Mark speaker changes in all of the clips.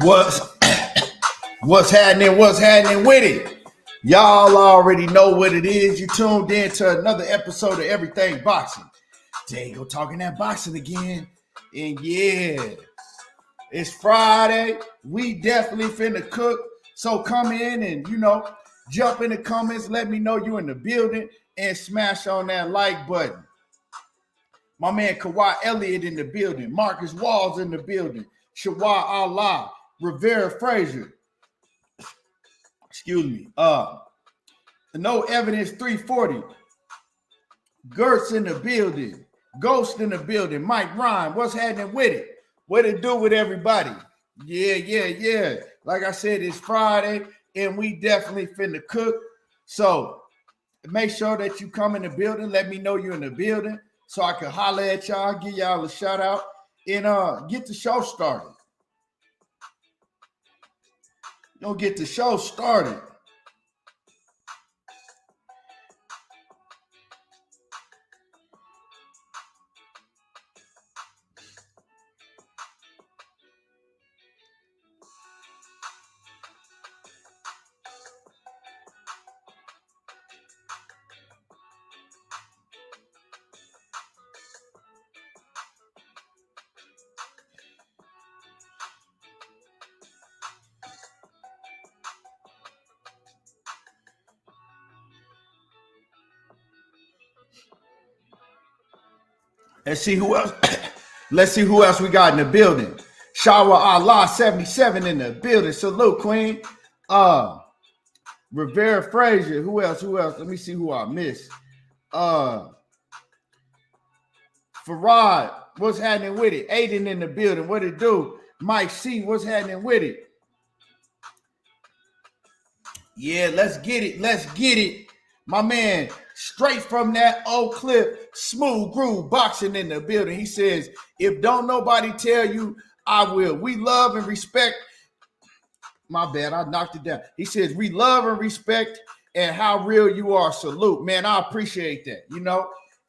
Speaker 1: What's what's happening? What's happening with it? Y'all already know what it is. You tuned in to another episode of Everything Boxing. There you go, talking that boxing again. And yeah, it's Friday. We definitely finna cook. So come in and, jump in the comments. Let me know you in the building and smash on that like button. My man Kawhi Elliott in the building. Marcus Walls in the building. Shawar Allah. Rivera Frazier. Excuse me. No Evidence 340. Gertz in the building. Ghost in the building. Mike Ryan. What's happening with it? What it do with everybody? Yeah. Like I said, it's Friday, and we definitely finna cook. So make sure that you come in the building. Let me know you're in the building so I can holler at y'all, give y'all a shout out, and get the show started. Get the show started. Let's see who else. Let's see who else we got in the building. Shawa Allah 77 in the building. Salute, Queen. Rivera Frazier. Who else? Let me see who I missed. Farad, what's happening with it? Aiden in the building. What it do? Mike C, what's happening with it? Yeah, let's get it. My man, straight from that old clip, Smooth Groove Boxing in the building. He says, if don't nobody tell you, I will. We love and respect. My bad, I knocked it down. He says, we love and respect and how real you are. Salute. Man, I appreciate that.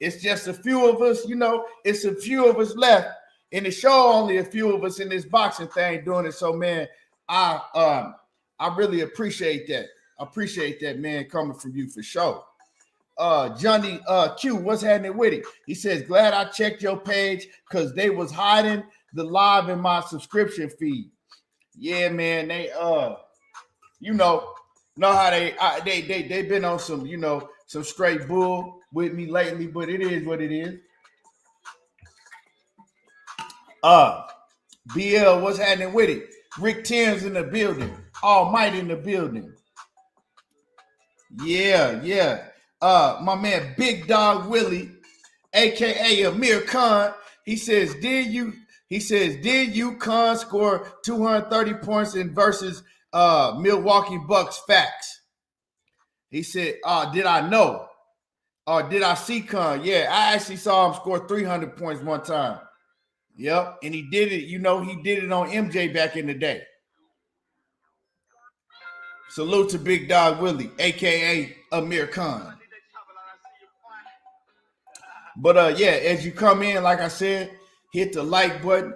Speaker 1: It's just a few of us, it's a few of us left. And the show only a few of us in this boxing thing doing it. So, man, I really appreciate that. I appreciate that, man, coming from you for sure. Johnny Q, what's happening with it? He says, glad I checked your page because they was hiding the live in my subscription feed. Yeah, man, they know how they been on some, some straight bull with me lately, but it is what it is. BL, what's happening with it? Rick Tim's in the building. All Might in the building. Yeah. My man Big Dog Willie, aka Amir Khan, he says, did you Khan score 230 points in versus Milwaukee Bucks? Facts. He said, did I know? Or did I see Khan? Yeah, I actually saw him score 300 points one time. Yep, and he did it, he did it on MJ back in the day. Salute to Big Dog Willie, aka Amir Khan. But yeah, as you come in, like I said, hit the like button.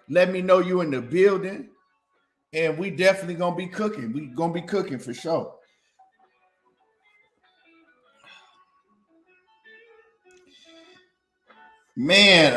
Speaker 1: Let me know you in the building. And we definitely gonna be cooking. We gonna be cooking for sure. Man,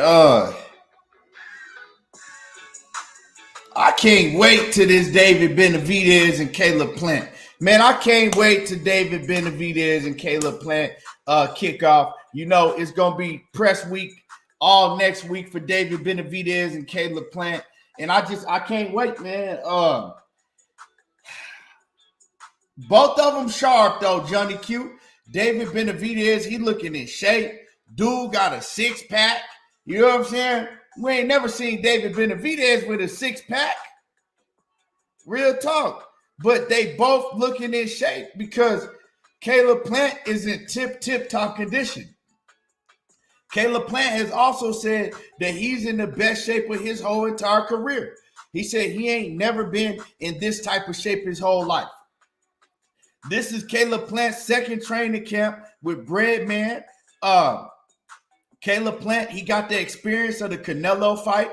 Speaker 1: I can't wait to this David Benavidez and Caleb Plant. Man, I can't wait to David Benavidez and Caleb Plant kickoff. It's going to be press week all next week for David Benavidez and Caleb Plant. And I can't wait, man. Both of them sharp, though, Johnny Q. David Benavidez, he looking in shape. Dude got a six-pack. You know what I'm saying? We ain't never seen David Benavidez with a six-pack. Real talk. But they both looking in shape because Caleb Plant is in tip-top condition. Caleb Plant has also said that he's in the best shape of his whole entire career. He said he ain't never been in this type of shape his whole life. This is Caleb Plant's second training camp with Breadman. Caleb Plant, he got the experience of the Canelo fight.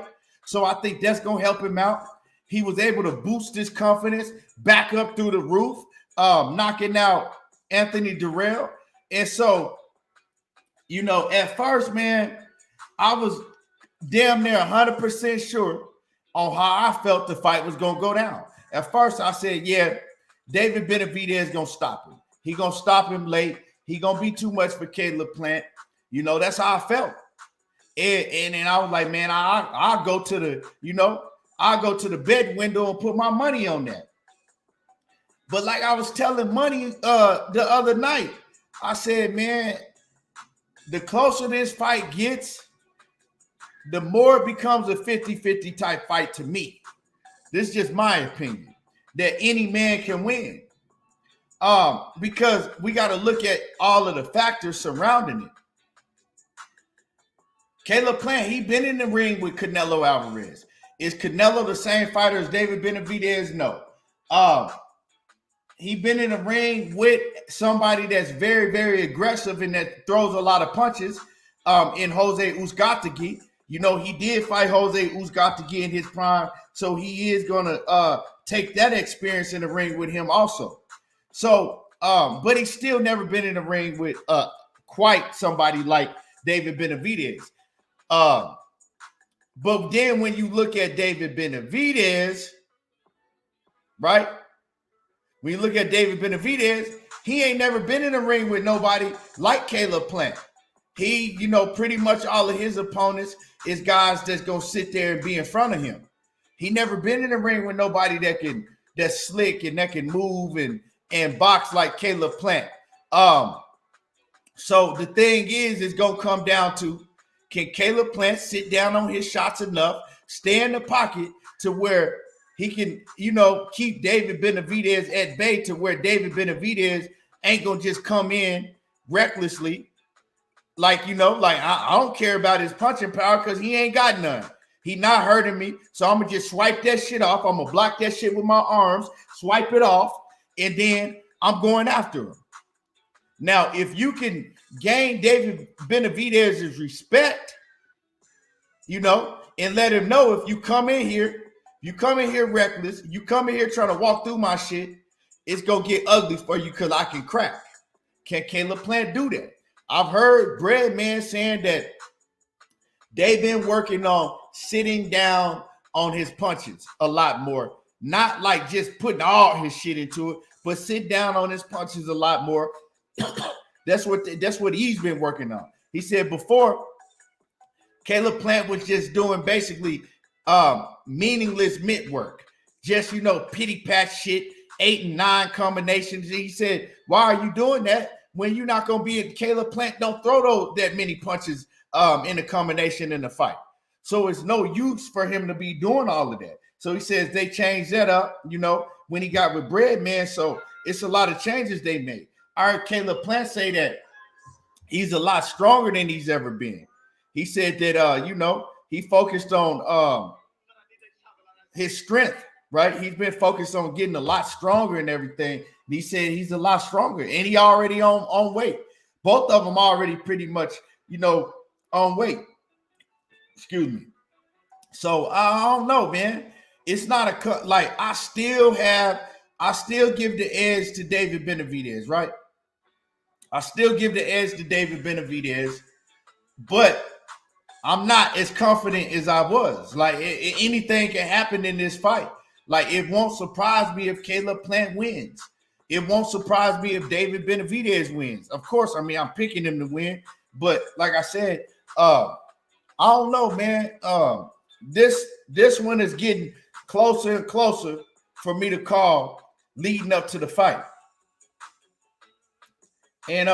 Speaker 1: So I think that's going to help him out. He was able to boost his confidence back up through the roof, knocking out Anthony Durrell. And so, you know, at first, man, I was damn near 100% sure on how I felt the fight was going to go down. At first, I said, yeah, David Benavidez is going to stop him. He going to stop him late. He going to be too much for Caleb Plant. You know, that's how I felt. And I was like, man, I'll go to the, you know, I'll go to the bed window and put my money on that. But like I was telling Money the other night, I said, man, the closer this fight gets, the more it becomes a 50-50 type fight to me. This is just my opinion, that any man can win. Because we got to look at all of the factors surrounding it. Caleb Plant, he been in the ring with Canelo Alvarez. Is Canelo the same fighter as David Benavidez? No. He been in the ring with somebody that's very, very aggressive and that throws a lot of punches in Jose Uzcategui. You know, he did fight Jose Uzcategui in his prime, so he is going to take that experience in the ring with him also. So, but he's still never been in the ring with quite somebody like David Benavidez. But then when you look at David Benavidez, right? When you look at David Benavidez, he ain't never been in the ring with nobody like Caleb Plant. He, you know, pretty much all of his opponents is guys that's going to sit there and be in front of him. He never been in the ring with nobody that's slick and that can move and box like Caleb Plant. So the thing is, it's going to come down to, can Caleb Plant sit down on his shots enough, stay in the pocket to where he can, you know, keep David Benavidez at bay to where David Benavidez ain't going to just come in recklessly. Like, you know, like I don't care about his punching power because he ain't got none. He not hurting me. So I'm going to just swipe that shit off. I'm going to block that shit with my arms, swipe it off, and then I'm going after him. Now, if you can gain David Benavidez's respect, you know, and let him know if you come in here reckless, you come in here trying to walk through my shit, it's going to get ugly for you because I can crack. Can Caleb Plant do that? I've heard Breadman saying that they've been working on sitting down on his punches a lot more. Not like just putting all his shit into it, but sit down on his punches a lot more. That's what he's been working on. He said before, Caleb Plant was just doing basically meaningless mitt work. Just, you know, pity pat shit, 8 and 9 combinations. He said, why are you doing that when you're not going to be – Caleb Plant don't throw that many punches in a combination in the fight. So it's no use for him to be doing all of that. So he says they changed that up, you know, when he got with Breadman. So it's a lot of changes they made. I heard Caleb Plant say that he's a lot stronger than he's ever been. He said that, you know, he focused on his strength, right? He's been focused on getting a lot stronger and everything. And he said he's a lot stronger, and he already on weight. Both of them already pretty much, you know, on weight. Excuse me. So I don't know, man. It's not a cut. Like I still give the edge to David Benavidez, right? I still give the edge to David Benavidez, but I'm not as confident as I was. Like anything can happen in this fight. Like it won't surprise me if Caleb Plant wins. It won't surprise me if David Benavidez wins. Of course, I mean I'm picking him to win, but like I said, I don't know, man. This one is getting closer and closer for me to call leading up to the fight. And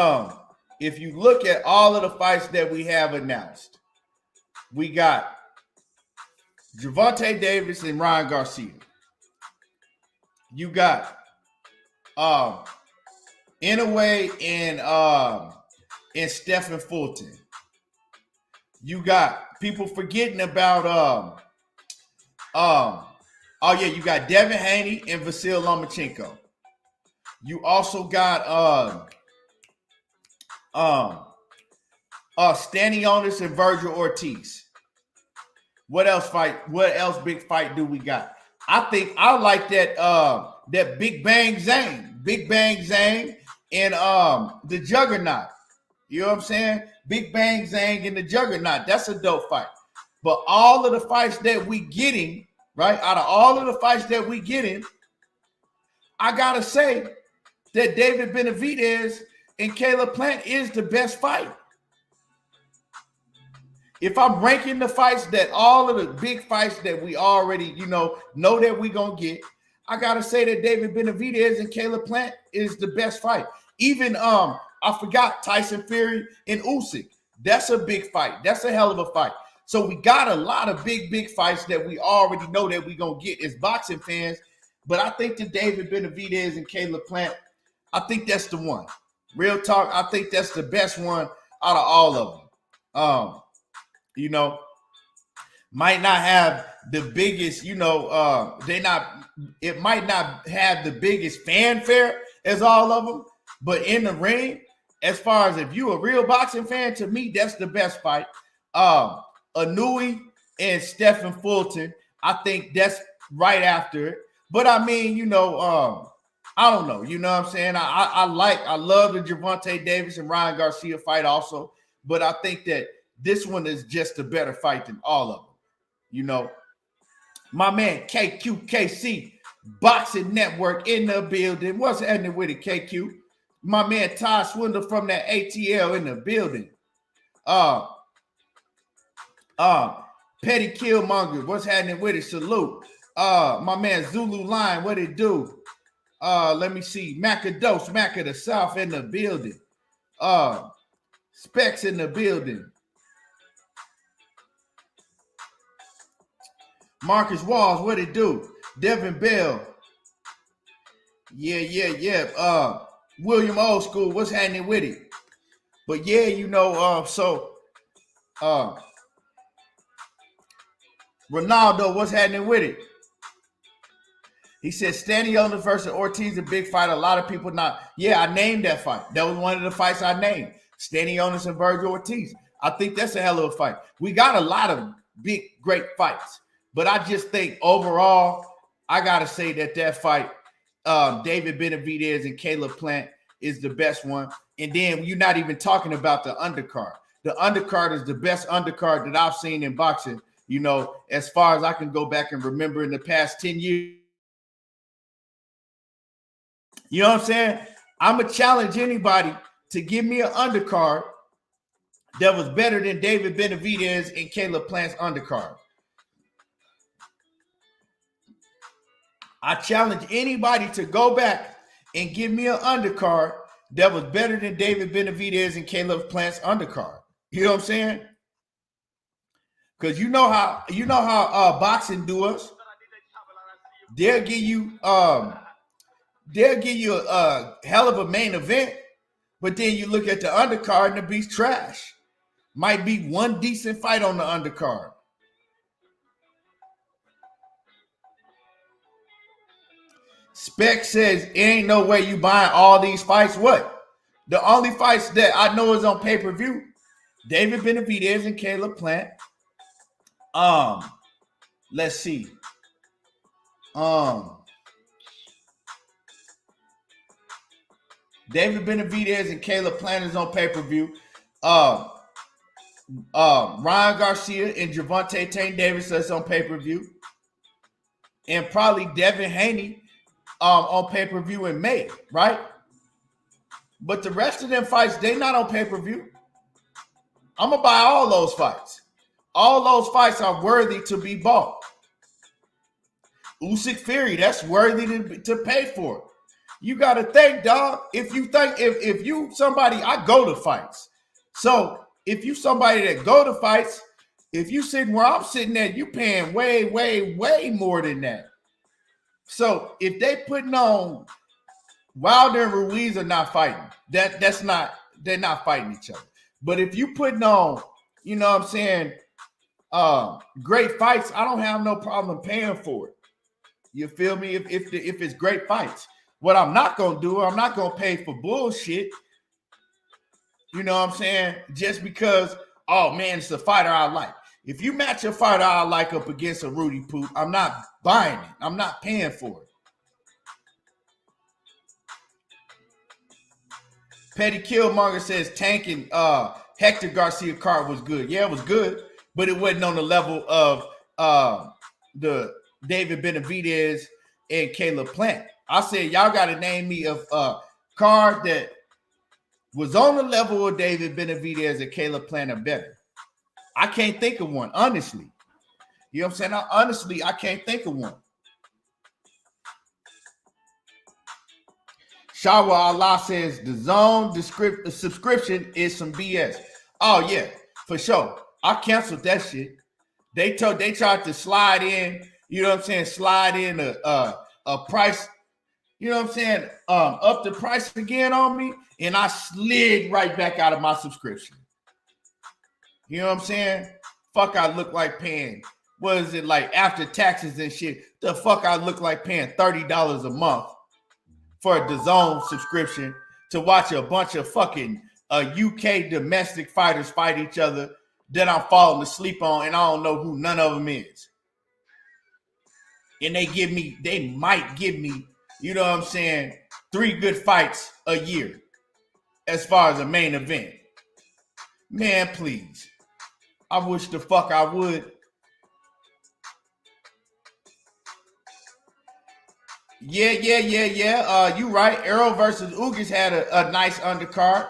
Speaker 1: if you look at all of the fights that we have announced, we got Gervonta Davis and Ryan Garcia. You got Inoue and Stephen Fulton. You got people forgetting about you got Devin Haney and Vasyl Lomachenko. You also got Stanionis and Virgil Ortiz. What else fight? What else big fight do we got? I think I like that Big Bang Zang, and the Juggernaut. You know what I'm saying? Big Bang Zang and the Juggernaut. That's a dope fight. But all of the fights that we getting, right? Out of all of the fights that we getting, I gotta say that David Benavidez and Caleb Plant is the best fight. If I'm ranking the fights, that all of the big fights that we already, know that we're going to get, I got to say that David Benavidez and Caleb Plant is the best fight. Even, I forgot Tyson Fury and Usyk. That's a big fight. That's a hell of a fight. So we got a lot of big fights that we already know that we're going to get as boxing fans. But I think that David Benavidez and Caleb Plant, I think that's the one. Real talk, I think that's the best one out of all of them. Might not have the biggest, it might not have the biggest fanfare as all of them, but in the ring, as far as if you a real boxing fan, to me, that's the best fight. Anui and Stephen Fulton, I think that's right after it. But I mean, I don't know, you know what I'm saying? I love the Gervonta Davis and Ryan Garcia fight also, but I think that this one is just a better fight than all of them. My man KQKC Boxing Network in the building. What's happening with it, KQ? My man Todd Swindle from that ATL in the building. Petty Killmonger, what's happening with it? Salute. My man Zulu Line, what it do? Let me see. Macadose, Mac of the South in the building. Specs in the building. Marcus Walls, what it do? Devin Bell. Yeah. William Old School, what's happening with it? But yeah, Ronaldo, what's happening with it? He said Stanionis versus Ortiz, a big fight. A lot of people not. Yeah, I named that fight. That was one of the fights I named. Stanionis and Virgil Ortiz. I think that's a hell of a fight. We got a lot of big, great fights. But I just think overall, I got to say that fight, David Benavidez and Caleb Plant, is the best one. And then you're not even talking about the undercard. The undercard is the best undercard that I've seen in boxing, as far as I can go back and remember in the past 10 years. You know what I'm saying? I'm going to challenge anybody to give me an undercard that was better than David Benavidez and Caleb Plant's undercard. I challenge anybody to go back and give me an undercard that was better than David Benavidez and Caleb Plant's undercard. You know what I'm saying? Because you know how boxing do us. They'll give you a hell of a main event, but then you look at the undercard and the beat's trash. Might be one decent fight on the undercard. Spec says, ain't no way you buying all these fights. What? The only fights that I know is on pay-per-view, David Benavidez and Caleb Plant. Let's see. David Benavidez and Caleb Plant is on pay-per-view. Ryan Garcia and Gervonta Davis is on pay-per-view. And probably Devin Haney on pay-per-view in May, right? But the rest of them fights, they not on pay-per-view. I'm going to buy all those fights. All those fights are worthy to be bought. Usyk Fury, that's worthy to pay for. You got to think, dog. If you somebody, I go to fights. So if you somebody that go to fights, if you sitting where I'm sitting at, you paying way, way, way more than that. So if they putting on, Wilder and Ruiz are not fighting. They're not fighting each other. But if you putting on, you know what I'm saying, great fights, I don't have no problem paying for it. You feel me? If it's great fights. What I'm not going to do, I'm not going to pay for bullshit. You know what I'm saying? Just because, oh man, it's a fighter I like. If you match a fighter I like up against a Rudy Poop, I'm not buying it. I'm not paying for it. Petty Killmonger says tanking Hector Garcia card was good. Yeah, it was good, but it wasn't on the level of the David Benavidez and Caleb Plant. I said y'all got to name me a card that was on the level of David Benavidez and Caleb Plant or better. I can't think of one, honestly. You know what I'm saying? Honestly, I can't think of one. Shawa Allah says the zone subscription is some BS. Oh yeah, for sure. I canceled that shit. They tried to slide in, you know what I'm saying, slide in a price, you know what I'm saying, up the price again on me, and I slid right back out of my subscription. You know what I'm saying? Fuck, I look like paying, what is it, like after taxes and shit, the fuck I look like paying $30 a month for a DAZN subscription to watch a bunch of fucking UK domestic fighters fight each other that I'm falling asleep on, and I don't know who none of them is. And they might give me, you know what I'm saying, 3 good fights a year as far as a main event. Man, please. I wish the fuck I would. Yeah. You right. Errol versus Ugas had a nice undercard,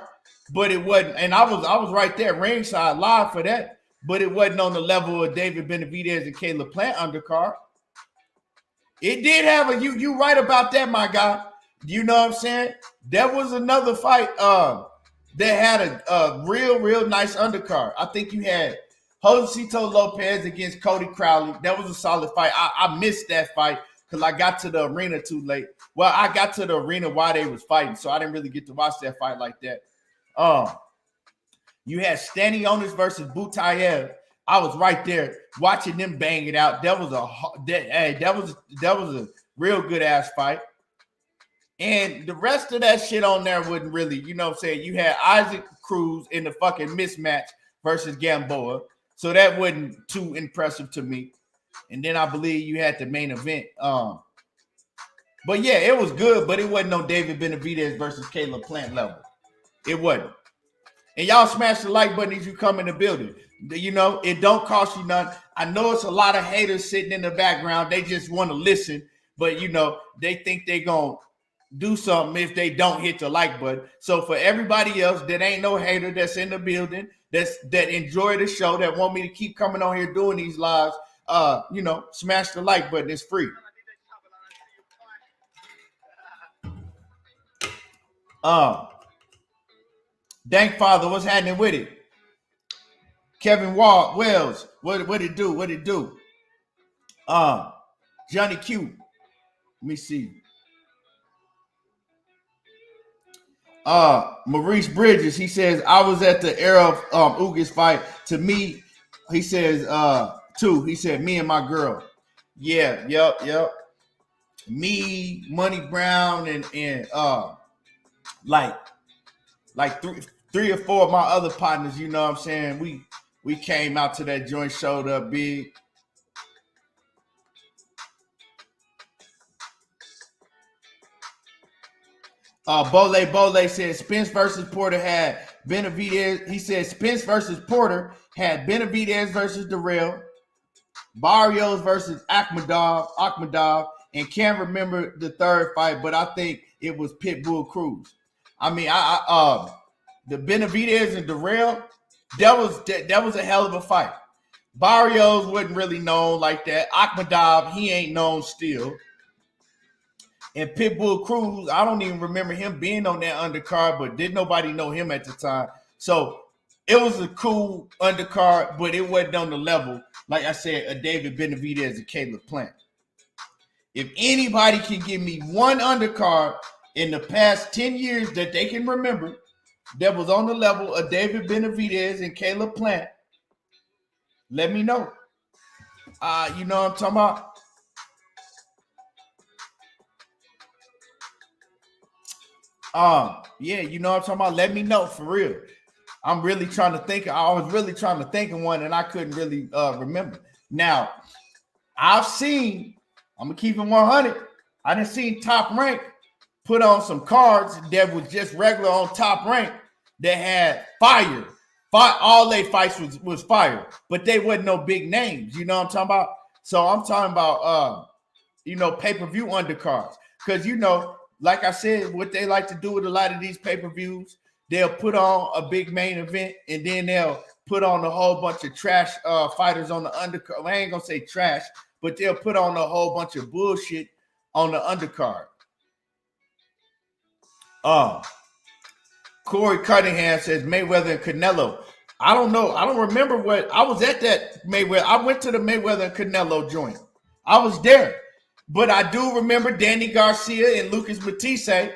Speaker 1: but it wasn't. And I was right there ringside live for that, but it wasn't on the level of David Benavidez and Caleb Plant undercard. It did have a you right about that, my guy. You know what I'm saying? That was another fight that had a real nice undercard. I think you had Josecito Lopez against Cody Crowley. That was a solid fight. I missed that fight because I got to the arena too late. Well, I got to the arena while they was fighting, so I didn't really get to watch that fight like that. You had Stanionis versus Butayev. I was right there watching them bang it out. That was a real good ass fight. And the rest of that shit on there wouldn't really, you know what I'm saying? You had Isaac Cruz in the fucking mismatch versus Gamboa. So that wasn't too impressive to me. And then I believe you had the main event. But yeah, it was good, but it wasn't no David Benavidez versus Caleb Plant level. It wasn't. And y'all smash the like button as you come in the building. You know, it don't cost you nothing. I know it's a lot of haters sitting in the background. They just want to listen, but you know, they think they gonna do something if they don't hit the like button. So for everybody else that ain't no hater that's in the building, that enjoy the show, that want me to keep coming on here doing these lives, you know, smash the like button. It's free. Dank Father, what's happening with it? Kevin Wells, what it do? What it do? Johnny Q. Let me see. Maurice Bridges, he says, I was at the Errol Ugas fight. To me, he says, he said, me and my girl. Yeah, yep. Me, Money Brown, and like three or four of my other partners, you know what I'm saying? We came out to that joint, showed up big. Bole said Spence versus Porter had Benavidez. He said Spence versus Porter had Benavidez versus Darrell, Barrios versus Akhmadov, and can't remember the third fight, but I think it was Pitbull Cruz. I mean, the Benavidez and Darrell, that was a hell of a fight. Barrios wasn't really known like that. Akhmadov, he ain't known still. And Pitbull Cruz, I don't even remember him being on that undercard, but didn't nobody know him at the time. So it was a cool undercard, but it wasn't on the level, like I said, of David Benavidez and Caleb Plant. If anybody can give me one undercard in the past 10 years that they can remember that was on the level of David Benavidez and Caleb Plant, let me know. You know what I'm talking about? Yeah, you know what I'm talking about? Let me know for real. I'm really trying to think. I was really trying to think of one, and I couldn't really remember. Now, I'm gonna keep it 100. I done seen Top Rank put on some cards that was just regular on Top Rank that had fire. All they fights was fire, but they wasn't no big names. You know what I'm talking about? So I'm talking about pay-per-view undercards. Because like I said, what they like to do with a lot of these pay-per-views, they'll put on a big main event and then they'll put on a whole bunch of trash fighters on the undercard. I ain't gonna say trash, but they'll put on a whole bunch of bullshit on the undercard. Corey Cunningham says Mayweather and Canelo. I don't know. I don't remember what I was at that Mayweather. I went to the Mayweather and Canelo joint. I was there. But I do remember Danny Garcia and Lucas Matisse.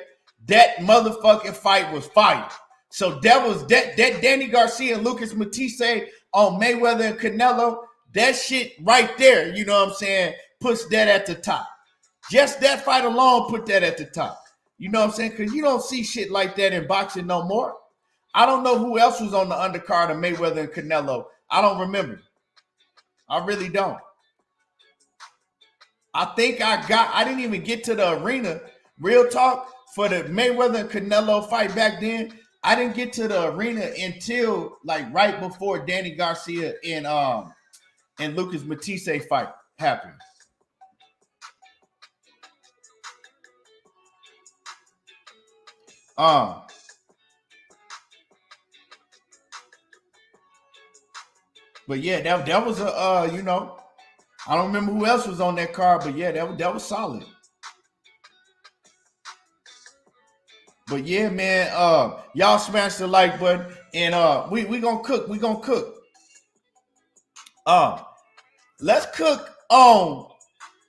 Speaker 1: That motherfucking fight was fire. So that was that Danny Garcia and Lucas Matisse on Mayweather and Canelo. That shit right there, you know what I'm saying, puts that at the top. Just that fight alone put that at the top. You know what I'm saying? Because you don't see shit like that in boxing no more. I don't know who else was on the undercard of Mayweather and Canelo. I don't remember. I really don't. I think I didn't even get to the arena. Real talk, for the Mayweather and Canelo fight back then, I didn't get to the arena until like right before Danny Garcia and Lucas Matisse fight happened. But yeah, that was a I don't remember who else was on that card, but yeah, that was solid. But yeah, man, y'all smash the like button, and we gonna cook. We gonna cook. Let's cook on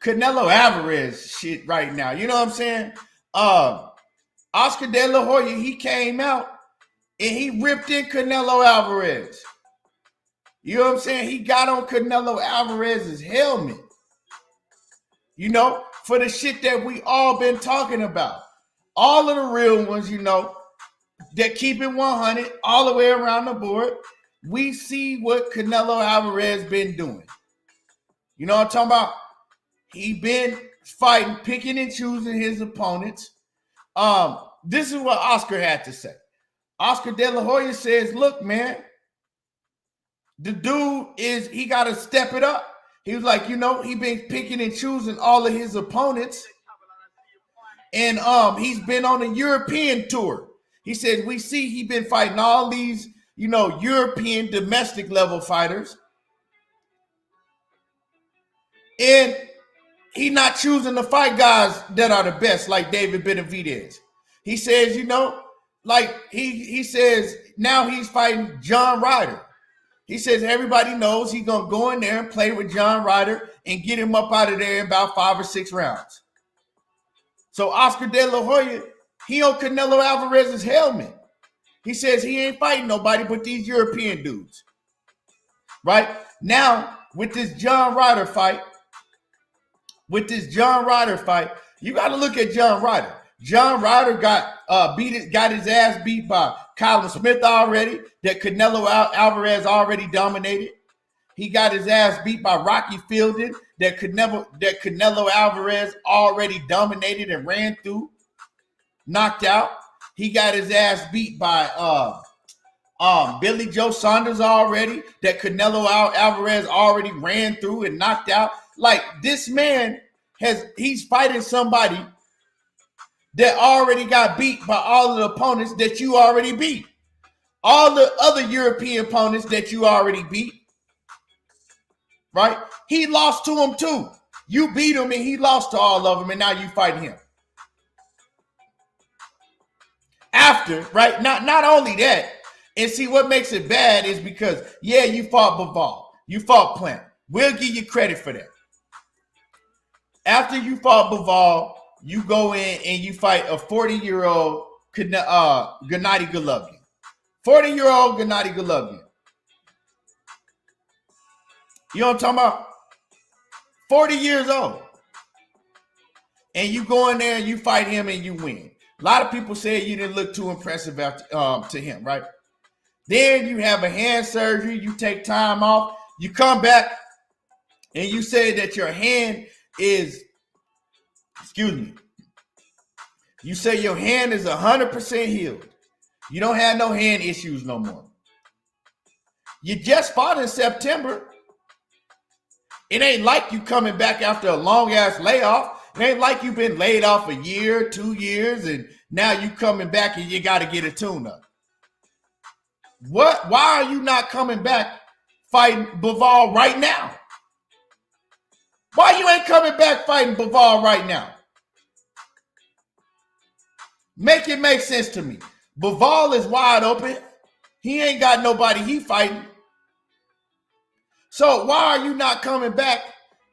Speaker 1: Canelo Alvarez shit right now. You know what I'm saying? Oscar De La Hoya, he came out and he ripped in Canelo Alvarez. You know what I'm saying? He got on Canelo Alvarez's helmet. For the shit that we all been talking about. All of the real ones, that keep it 100 all the way around the board. We see what Canelo Alvarez been doing. You know what I'm talking about? He been fighting, picking and choosing his opponents. This is what Oscar had to say. Oscar De La Hoya says, look, man, the dude he got to step it up. He was like, he been picking and choosing all of his opponents. And he's been on a European tour. He said, we see he been fighting all these, European domestic level fighters. And he not choosing to fight guys that are the best, like David Benavidez. He says, he says now he's fighting John Ryder. He says everybody knows he's going to go in there and play with John Ryder and get him up out of there in about 5 or 6 rounds. So Oscar De La Hoya, he on Canelo Alvarez's helmet. He says he ain't fighting nobody but these European dudes. Right? Now, with this John Ryder fight, you got to look at John Ryder. John Ryder got his ass beat by Colin Smith already, that Canelo Alvarez already dominated. He got his ass beat by Rocky Fielding, that Canelo Alvarez already dominated and ran through, knocked out. He got his ass beat by Billy Joe Saunders already, that Canelo Alvarez already ran through and knocked out. Like, this man he's fighting somebody that already got beat by all of the opponents that you already beat. All the other European opponents that you already beat. Right? He lost to him too. You beat him and he lost to all of them, and now you fight him. After, right? Not only that, and see what makes it bad is because, yeah, you fought Bivol. You fought Plant. We'll give you credit for that. After you fought Bivol, you go in and you fight a 40-year-old Gennady Golovkin. 40-year-old Gennady Golovkin. You know what I'm talking about? 40 years old. And you go in there and you fight him and you win. A lot of people say you didn't look too impressive after, to him, right? Then you have a hand surgery. You take time off. You come back and you say that your hand is, excuse me, you say your hand is 100% healed. You don't have no hand issues no more. You just fought in September. It ain't like you coming back after a long-ass layoff. It ain't like you've been laid off a year, 2 years, and now you coming back and you got to get a tune-up. What? Why are you not coming back fighting Bivol right now? Why you ain't coming back fighting Bivol right now? Make it make sense to me. Bivol is wide open. He ain't got nobody he fighting. So why are you not coming back?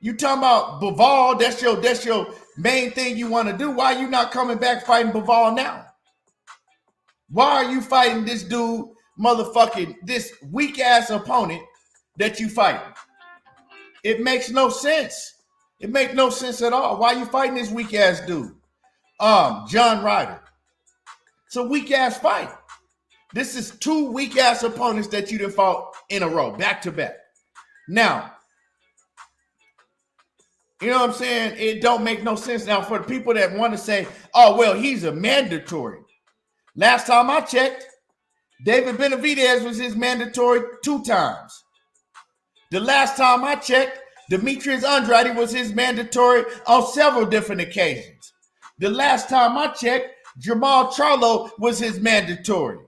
Speaker 1: You talking about Bivol, that's your main thing you want to do. Why are you not coming back fighting Bivol now? Why are you fighting this dude, motherfucking, this weak-ass opponent that you fighting? It makes no sense. It makes no sense at all. Why are you fighting this weak-ass dude? John Ryder. It's a weak-ass fight. This is 2 weak-ass opponents that you done fought in a row, back-to-back. Now, you know what I'm saying? It don't make no sense. Now, for the people that want to say, oh, well, he's a mandatory. Last time I checked, David Benavidez was his mandatory 2 times. The last time I checked, Demetrius Andrade was his mandatory on several different occasions. The last time I checked, Jermall Charlo was his mandatory.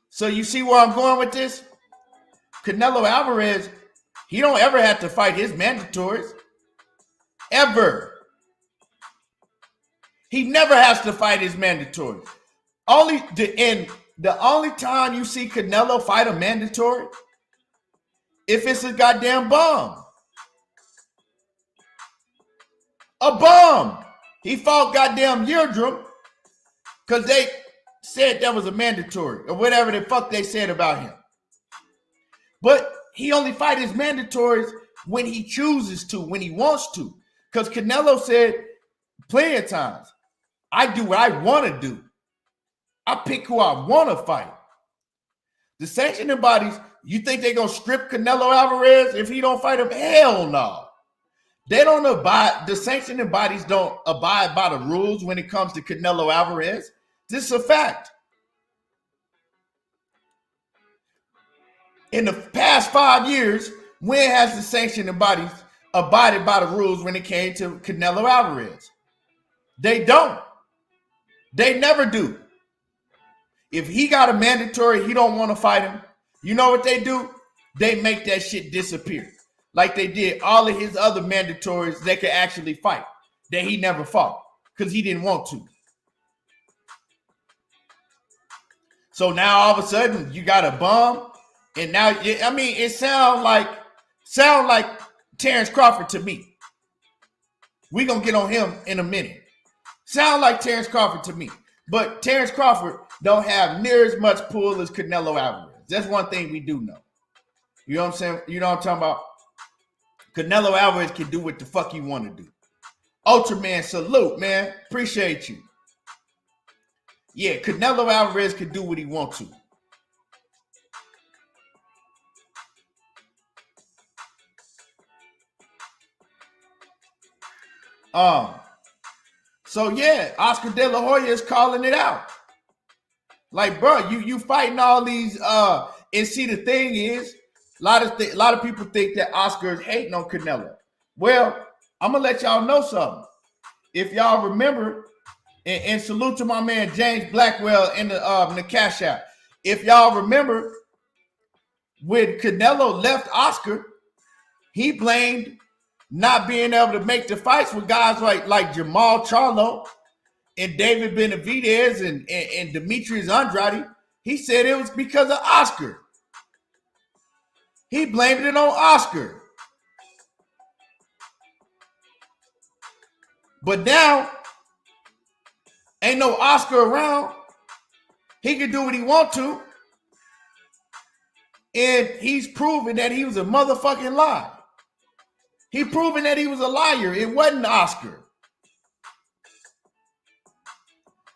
Speaker 1: So you see where I'm going with this? Canelo Alvarez, he don't ever have to fight his mandatories. Ever. He never has to fight his mandatories. The only time you see Canelo fight a mandatory, if it's a goddamn bum. A bum. He fought goddamn Yildirim because they said that was a mandatory or whatever the fuck they said about him. But he only fight his mandatories when he chooses to, when he wants to. Because Canelo said plenty of times, I do what I want to do. I pick who I want to fight. The sanctioning bodies, you think they're going to strip Canelo Alvarez if he don't fight him? Hell no. They don't abide, the sanctioning bodies don't abide by the rules when it comes to Canelo Alvarez. This is a fact. In the past 5 years, when has the sanctioning bodies abided by the rules when it came to Canelo Alvarez? They don't. They never do. If he got a mandatory, he don't want to fight him. You know what they do? They make that shit disappear. Like they did all of his other mandatories that could actually fight that he never fought because he didn't want to. So now all of a sudden you got a bum, and now I mean it sound like Terence Crawford to me. We gonna get on him in a minute. Sound like Terence Crawford to me, but Terence Crawford don't have near as much pull as Canelo Alvarez. That's one thing we do know. You know what I'm saying? You know what I'm talking about? Canelo Alvarez can do what the fuck he want to do. Ultraman, salute, man. Appreciate you. Yeah, Canelo Alvarez can do what he wants to. So yeah, Oscar De La Hoya is calling it out. Like, bro, you fighting all these and see the thing is, a lot of people think that Oscar is hating on Canelo. Well, I'm gonna let y'all know something. If y'all remember, and salute to my man James Blackwell in the Cash App. If y'all remember, when Canelo left Oscar, he blamed not being able to make the fights with guys like Jermall Charlo and David Benavidez and Demetrius Andrade. He said it was because of Oscar. He blamed it on Oscar. But now, ain't no Oscar around. He can do what he want to. And he's proven that he was a motherfucking lie. He proven that he was a liar. It wasn't Oscar.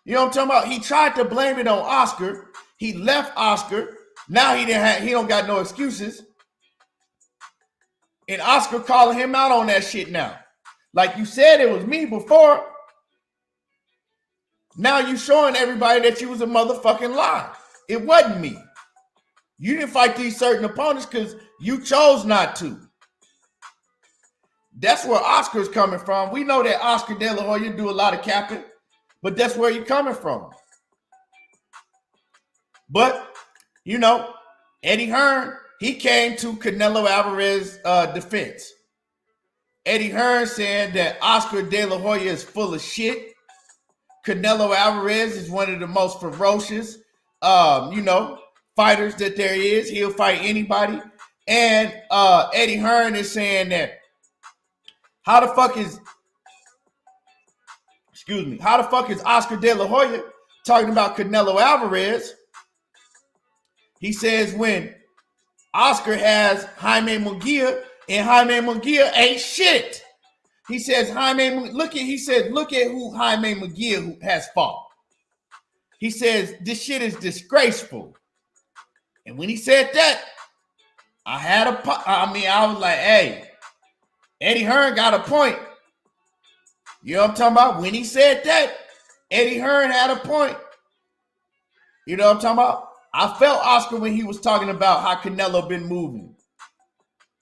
Speaker 1: You know what I'm talking about? He tried to blame it on Oscar. He left Oscar. Now he don't got no excuses. And Oscar calling him out on that shit now. Like you said, it was me before. Now you showing everybody that you was a motherfucking lie. It wasn't me. You didn't fight these certain opponents because you chose not to. That's where Oscar's coming from. We know that Oscar De La Hoya do a lot of capping, but that's where you're coming from. But, you know, Eddie Hearn, he came to Canelo Alvarez's defense. Eddie Hearn saying that Oscar De La Hoya is full of shit. Canelo Alvarez is one of the most ferocious, fighters that there is. He'll fight anybody. And Eddie Hearn is saying that how the fuck is Oscar De La Hoya talking about Canelo Alvarez? He says when Oscar has Jaime Munguia and Jaime Munguia ain't shit. He says look at who Jaime Munguia has fought. He says this shit is disgraceful. And when he said that, I was like, hey, Eddie Hearn got a point. You know what I'm talking about? When he said that, Eddie Hearn had a point. You know what I'm talking about? I felt Oscar when he was talking about how Canelo been moving.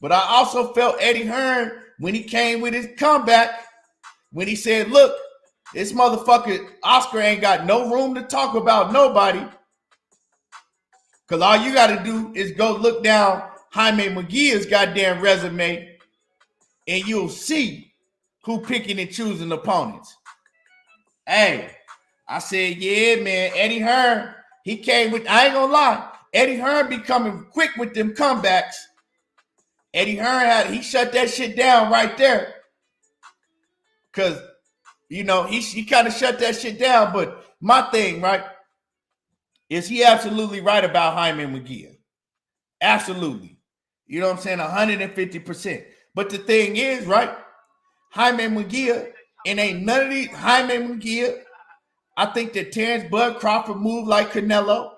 Speaker 1: But I also felt Eddie Hearn when he came with his comeback, when he said, look, this motherfucker Oscar ain't got no room to talk about nobody. Because all you got to do is go look down Jaime Munguia's goddamn resume and you'll see who picking and choosing opponents. Hey, I said, yeah, man, Eddie Hearn, he came with, I ain't gonna lie, Eddie Hearn be coming quick with them comebacks. Eddie Hearn he shut that shit down right there. Because, you know, he kind of shut that shit down. But my thing, right, is he absolutely right about Jaime Munguia. Absolutely. You know what I'm saying? 150%. But the thing is, right, Jaime Munguia, and ain't none of these, Jaime Munguia, I think that Terence Bud Crawford moved like Canelo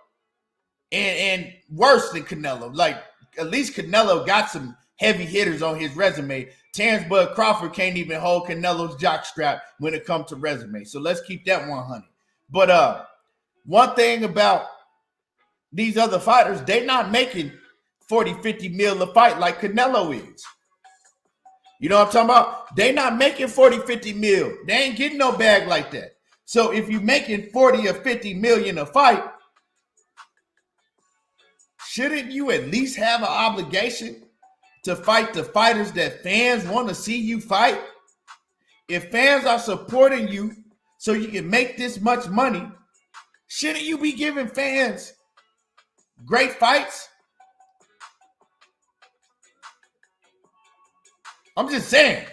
Speaker 1: and worse than Canelo. Like, at least Canelo got some heavy hitters on his resume. Terence Bud Crawford can't even hold Canelo's jockstrap when it comes to resume. So let's keep that 100. But one thing about these other fighters, they not making 40, 50 mil a fight like Canelo is. You know what I'm talking about? They not making 40, 50 mil. They ain't getting no bag like that. So if you're making 40 or 50 million a fight, shouldn't you at least have an obligation to fight the fighters that fans want to see you fight? If fans are supporting you so you can make this much money, shouldn't you be giving fans great fights? I'm just saying.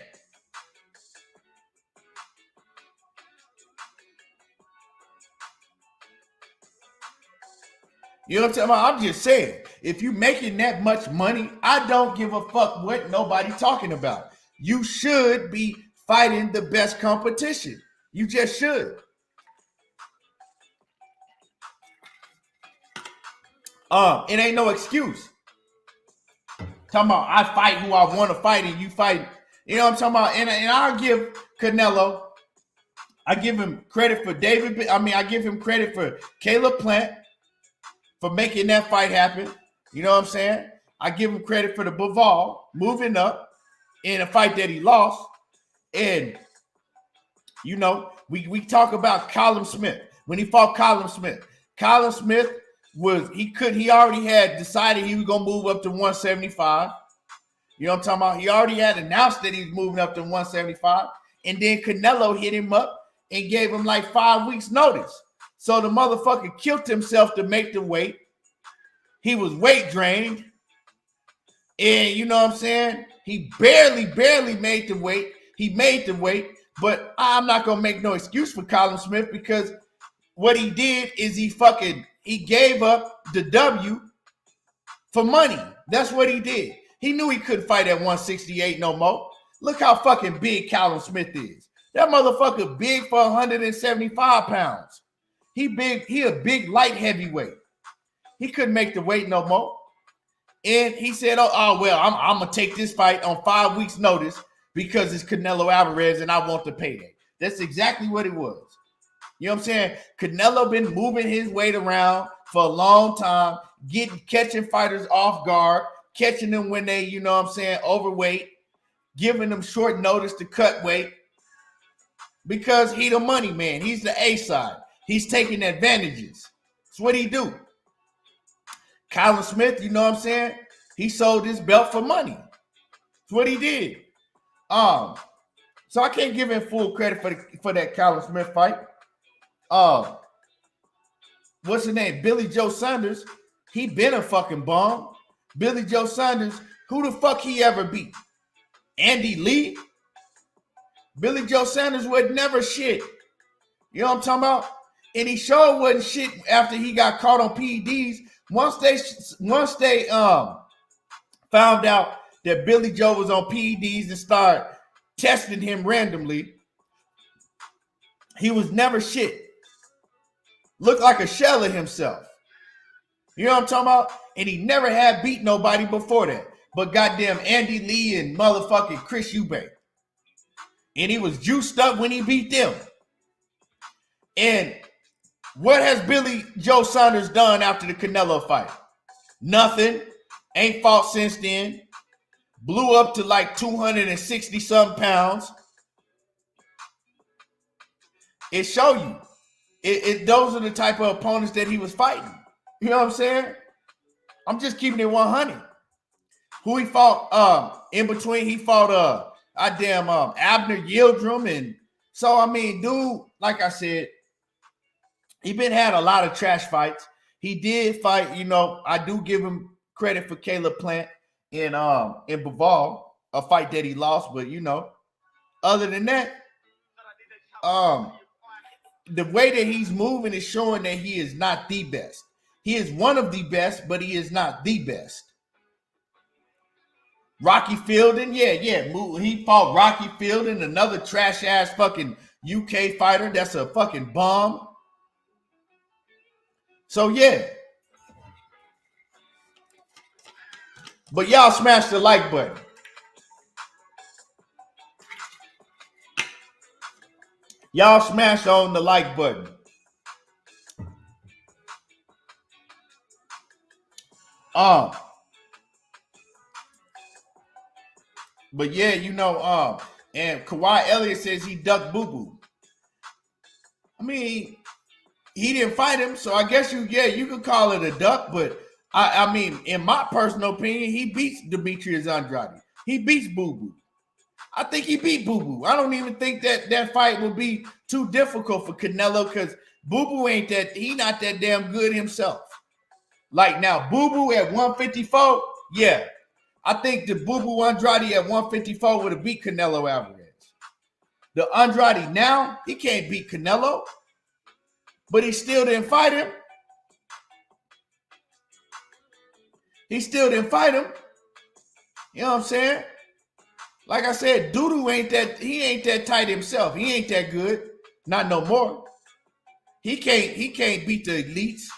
Speaker 1: You know what I'm talking about? I'm just saying, if you're making that much money, I don't give a fuck what nobody talking about. You should be fighting the best competition. You just should. It ain't no excuse. Talking about I fight who I want to fight and you fight. You know what I'm talking about? And I'll give Canelo, I give him credit for I give him credit for Caleb Plant for making that fight happen. You know what I'm saying? I give him credit for the Bivol moving up in a fight that he lost. And, you know, we talk about Callum Smith. When he fought Callum Smith he already had decided he was going to move up to 175. You know what I'm talking about? He already had announced that he's moving up to 175. And then Canelo hit him up and gave him like 5 weeks notice. So the motherfucker killed himself to make the weight. He was weight drained. And you know what I'm saying? He barely made the weight. He made the weight. But I'm not going to make no excuse for Callum Smith because what he did is he gave up the W for money. That's what he did. He knew he couldn't fight at 168 no more. Look how fucking big Callum Smith is. That motherfucker big for 175 pounds. He a big light heavyweight. He couldn't make the weight no more. And he said, oh well, I'm going to take this fight on 5 weeks notice because it's Canelo Alvarez and I want the payday. That's exactly what it was. You know what I'm saying? Canelo been moving his weight around for a long time, catching fighters off guard, catching them when they, you know what I'm saying, overweight, giving them short notice to cut weight because he the money man. He's the A side. He's taking advantages. That's what he do. Colin Smith, you know what I'm saying? He sold his belt for money. That's what he did. So I can't give him full credit for that Colin Smith fight. What's his name? Billy Joe Saunders. He been a fucking bum. Billy Joe Saunders, who the fuck he ever beat? Andy Lee? Billy Joe Saunders was never shit. You know what I'm talking about? And he sure wasn't shit after he got caught on PEDs. Once they found out that Billy Joe was on PEDs and started testing him randomly, he was never shit. Looked like a shell of himself. You know what I'm talking about? And he never had beat nobody before that. But goddamn Andy Lee and motherfucking Chris Eubank. And he was juiced up when he beat them. And what has Billy Joe Saunders done after the Canelo fight? Nothing. Ain't fought since then. Blew up to like 260 something pounds. It show you. Those are the type of opponents that he was fighting. You know what I'm saying? I'm just keeping it 100. Who he fought in between? He fought Abner Yildirim. And so, I mean, dude, like I said, he had a lot of trash fights. He did fight, you know, I do give him credit for Caleb Plant in Bivol, a fight that he lost, but you know, other than that, the way that he's moving is showing that he is not the best. He is one of the best, but he is not the best. Rocky Fielding, he fought Rocky Fielding, another trash ass fucking UK fighter that's a fucking bum. So yeah. But y'all smash the like button. Y'all smash on the like button. But yeah, you know, and Kawhi Elliott says he ducked Boo Boo. I mean, he didn't fight him, so I guess you could call it a duck, but I mean, in my personal opinion, he beats Demetrius Andrade. He beats Boo Boo. I think he beat Boo Boo. I don't even think that fight would be too difficult for Canelo because Boo Boo he not that damn good himself. Like now, Boo Boo at 154, yeah. I think the Boo Boo Andrade at 154 would have beat Canelo Alvarez. The Andrade now, he can't beat Canelo, but he still didn't fight him. He still didn't fight him. You know what I'm saying? Like I said, Doodoo ain't that tight himself. He ain't that good. Not no more. He can't beat the elites.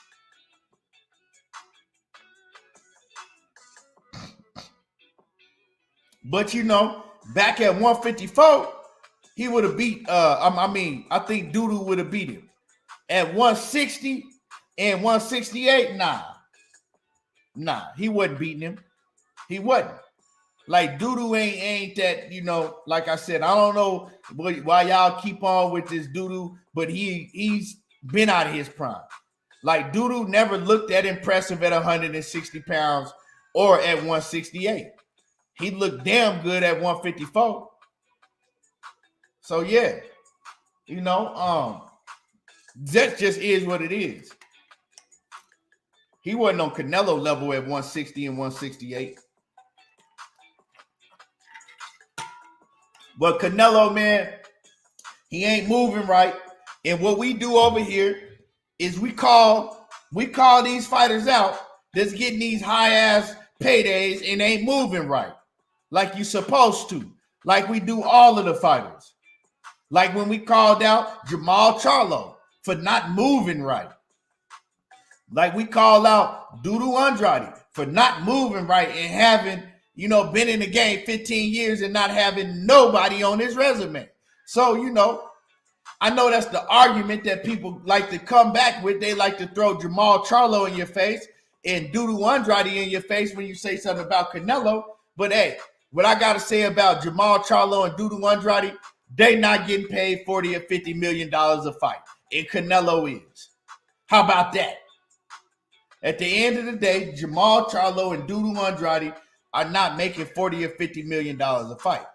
Speaker 1: But you know, back at 154, he would have beat I think Doodoo would have beat him. At 160 and 168, nah, he wasn't beating him. He wasn't. Like Doodoo ain't that, you know, like I said, I don't know why y'all keep on with this Doodoo, but he's been out of his prime. Like Doodoo never looked that impressive at 160 pounds or at 168. He looked damn good at 154. So yeah, you know, that just is what it is. He wasn't on Canelo level at 160 and 168. But Canelo, man, he ain't moving right. And what we do over here is we call these fighters out that's getting these high ass paydays and ain't moving right. Like you supposed to. Like we do all of the fighters. Like when we called out Jamal Charlo. for not moving right. Like we call out Dudu Andrade for not moving right and having, been in the game 15 years and not having nobody on his resume. So, I know that's the argument that people like to come back with. They like to throw Jamal Charlo in your face and Dudu Andrade in your face when you say something about Canelo. But hey, what I got to say about Jamal Charlo and Dudu Andrade, they not getting paid $40 or $50 million a fight. And Canelo is. How about that? At the end of the day, Jamal Charlo and Dudu Andrade are not making $40 or $50 million a fight.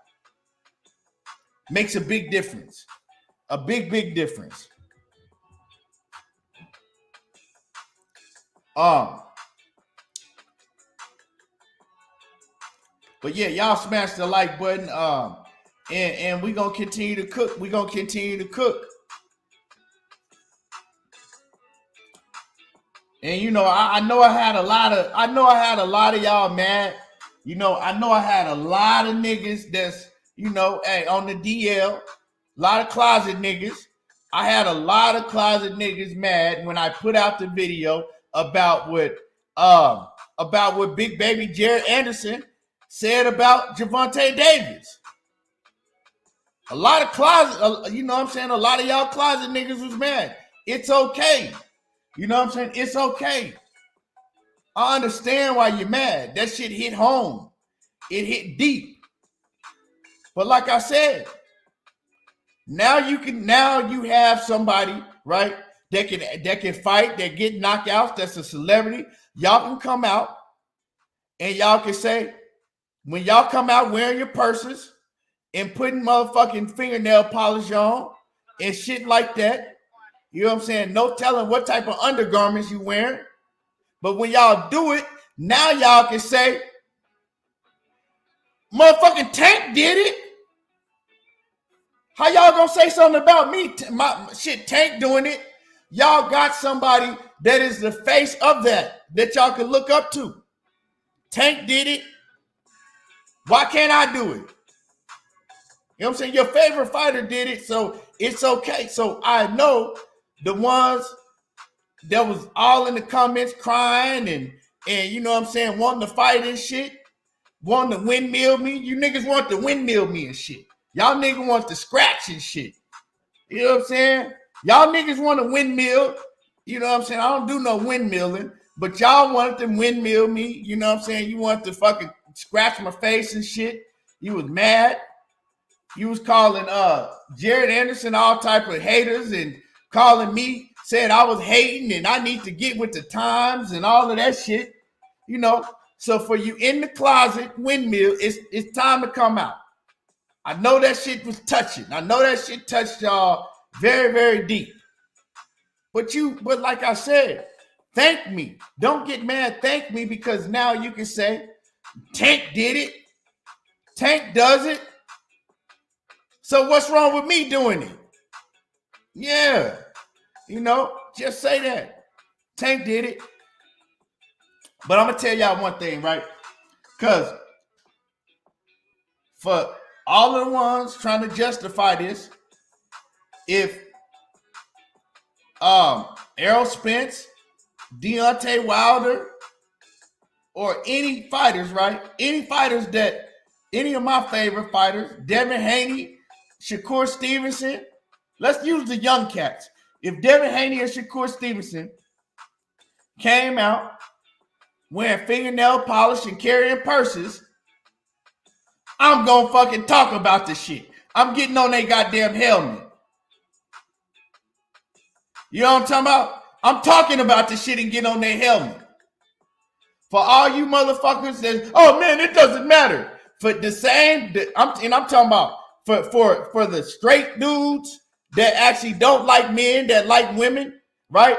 Speaker 1: Makes a big difference. A big, big difference. But yeah, y'all smash the like button. And we're gonna continue to cook. We're gonna continue to cook. And I know I had a lot of y'all mad. I know I had a lot of niggas that's, hey, on the DL, a lot of closet niggas. I had a lot of closet niggas mad when I put out the video about what Big Baby Jared Anderson said about Gervonta Davis. A lot of closet, a lot of y'all closet niggas was mad. It's okay. You know what I'm saying? It's okay. I understand why you're mad. That shit hit home. It hit deep. But like I said, now you have somebody, right, that can fight, that get knockouts, that's a celebrity. Y'all can come out and y'all can say, when y'all come out wearing your purses and putting motherfucking fingernail polish on and shit like that, you know what I'm saying? No telling what type of undergarments you wearing. But when y'all do it, now y'all can say, motherfucking Tank did it. How y'all gonna say something about me? My shit, Tank doing it. Y'all got somebody that is the face of that y'all can look up to. Tank did it. Why can't I do it? You know what I'm saying? Your favorite fighter did it, so it's okay. So I know the ones that was all in the comments crying and you know what I'm saying, wanting to fight and shit, wanting to windmill me. You niggas want to windmill me and shit. Y'all niggas want to scratch and shit. You know what I'm saying? Y'all niggas want to windmill. You know what I'm saying? I don't do no windmilling, but y'all wanted to windmill me. You know what I'm saying? You want to fucking scratch my face and shit. You was mad. You was calling Jared Anderson all type of haters and calling me, said I was hating and I need to get with the times and all of that shit. So for you in the closet windmill, it's time to come out. I know that shit was touching. I know that shit touched y'all very, very deep. But like I said, thank me. Don't get mad. Thank me, because now you can say, Tank did it. Tank does it. So what's wrong with me doing it? Yeah. Just say that. Tank did it. But I'm going to tell y'all one thing, right? Because for all of the ones trying to justify this, if Errol Spence, Deontay Wilder, or any fighters, right? Any of my favorite fighters, Devin Haney, Shakur Stevenson, let's use the young cats. If Devin Haney and Shakur Stevenson came out wearing fingernail polish and carrying purses, I'm gonna fucking talk about this shit. I'm getting on their goddamn helmet. You know what I'm talking about? I'm talking about this shit and getting on their helmet. For all you motherfuckers that, oh man, it doesn't matter. For the same, I'm talking about for the straight dudes that actually don't like men, that like women, right?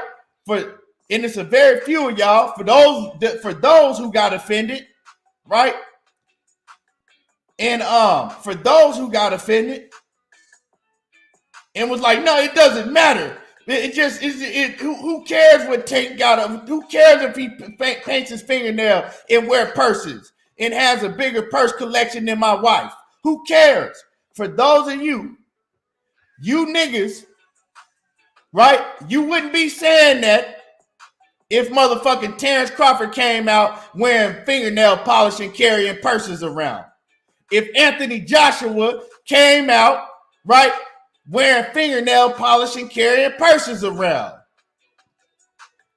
Speaker 1: And it's a very few of y'all. For those who got offended, right? And for those who got offended and was like, no, it doesn't matter. It just is. Who cares what Tank got? Who cares if he paints his fingernail and wear purses and has a bigger purse collection than my wife? Who cares? For those of you niggas right? You wouldn't be saying that if motherfucking Terence Crawford came out wearing fingernail polish and carrying purses around. If Anthony Joshua came out, right, wearing fingernail polish and carrying purses around.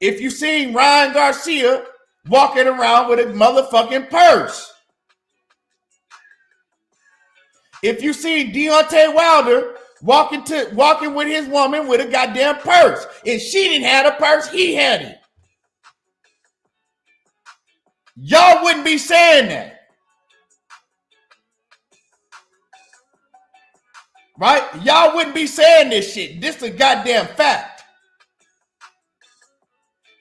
Speaker 1: If you seen Ryan Garcia walking around with a motherfucking purse. If you see Deontay Wilder walking with his woman with a goddamn purse, and she didn't have a purse, he had it. Y'all wouldn't be saying that. Right? Y'all wouldn't be saying this shit. This is a goddamn fact.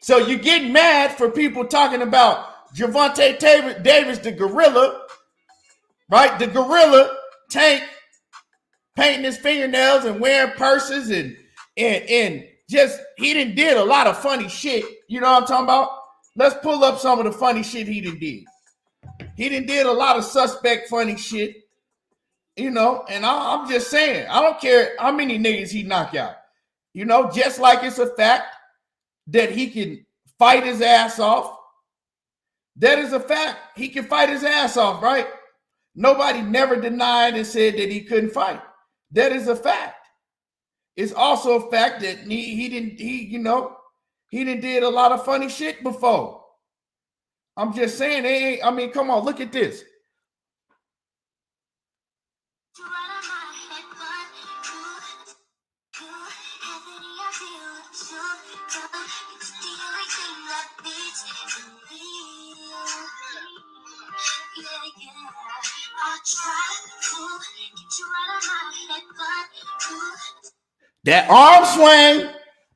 Speaker 1: So you get mad for people talking about Gervonta Davis, the gorilla, right? The gorilla Tank painting his fingernails and wearing purses and just, he done did a lot of funny shit. You know what I'm talking about? Let's pull up some of the funny shit he done did. He done did a lot of suspect funny shit. You know, and I'm just saying, I don't care how many niggas he knock out. You know, just like it's a fact that he can fight his ass off. That is a fact. He can fight his ass off, right? Nobody never denied and said that he couldn't fight. That is a fact. It's also a fact that he done did a lot of funny shit before. I'm just saying, I mean, come on, look at this. That arm swing,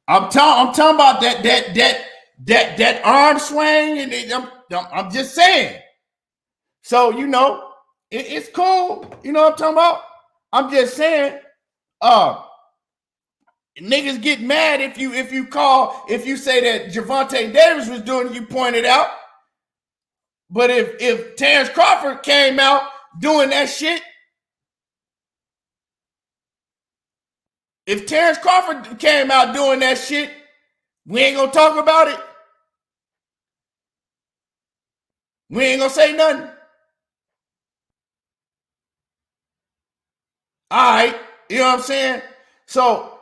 Speaker 1: I'm talking about that arm swing, and I'm just saying. So you know, it's cool. You know what I'm talking about? I'm just saying. Niggas get mad if you say that Gervonta Davis was doing it, you pointed out. But if Terence Crawford came out doing that shit, if Terence Crawford came out doing that shit, we ain't gonna talk about it. We ain't gonna say nothing. All right, you know what I'm saying? So,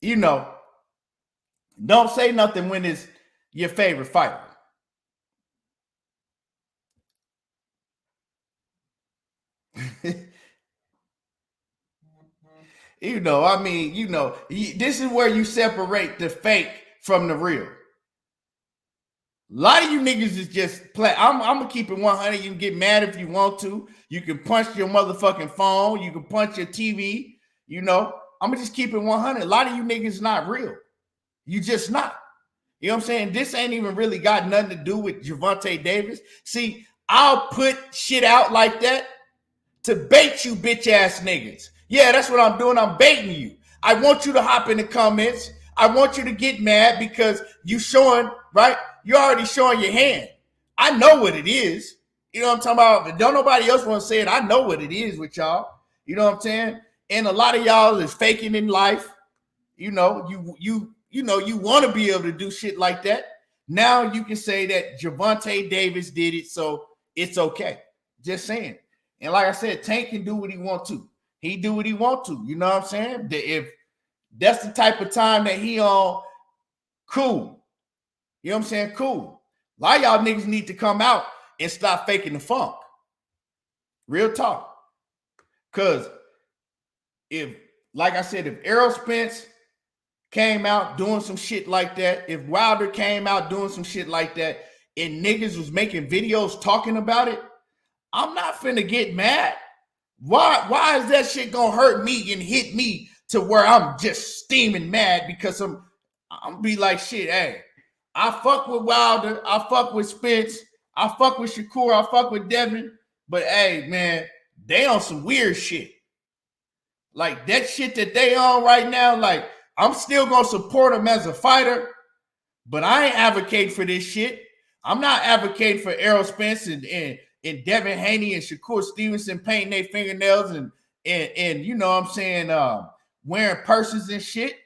Speaker 1: you know, don't say nothing when it's your favorite fighter. You know, I mean, you know, this is where you separate the fake from the real. A lot of you niggas is just play. I'm gonna keep it 100. You can get mad if you want to. You can punch your motherfucking phone. You can punch your TV. You know, I'm gonna just keep it 100. A lot of you niggas not real. You just not. You know what I'm saying? This ain't even really got nothing to do with Gervonta Davis. See, I'll put shit out like that to bait you bitch ass niggas. Yeah, that's what I'm doing. I'm baiting you. I want you to hop in the comments. I want you to get mad because you showing, right? You're already showing your hand. I know what it is. You know what I'm talking about? But don't nobody else want to say it. I know what it is with y'all. You know what I'm saying? And a lot of y'all is faking in life. You know, you want to be able to do shit like that. Now you can say that Gervonta Davis did it, so it's okay. Just saying. And like I said, Tank can do what he want to. He do what he want to. You know what I'm saying? If that's the type of time that he on, cool. You know what I'm saying? Cool. A lot of y'all niggas need to come out and stop faking the funk. Real talk. Because if, like I said, if Errol Spence came out doing some shit like that, if Wilder came out doing some shit like that, and niggas was making videos talking about it, I'm not finna get mad. Why is that shit gonna hurt me and hit me to where I'm just steaming mad because I'm be like, shit, hey, I fuck with Wilder, I fuck with Spence, I fuck with Shakur, I fuck with Devin, but hey, man, they on some weird shit. Like that shit that they on right now, like I'm still gonna support them as a fighter, but I ain't advocating for this shit. I'm not advocating for Errol Spence and Devin Haney and Shakur Stevenson painting their fingernails and you know what I'm saying, wearing purses and shit.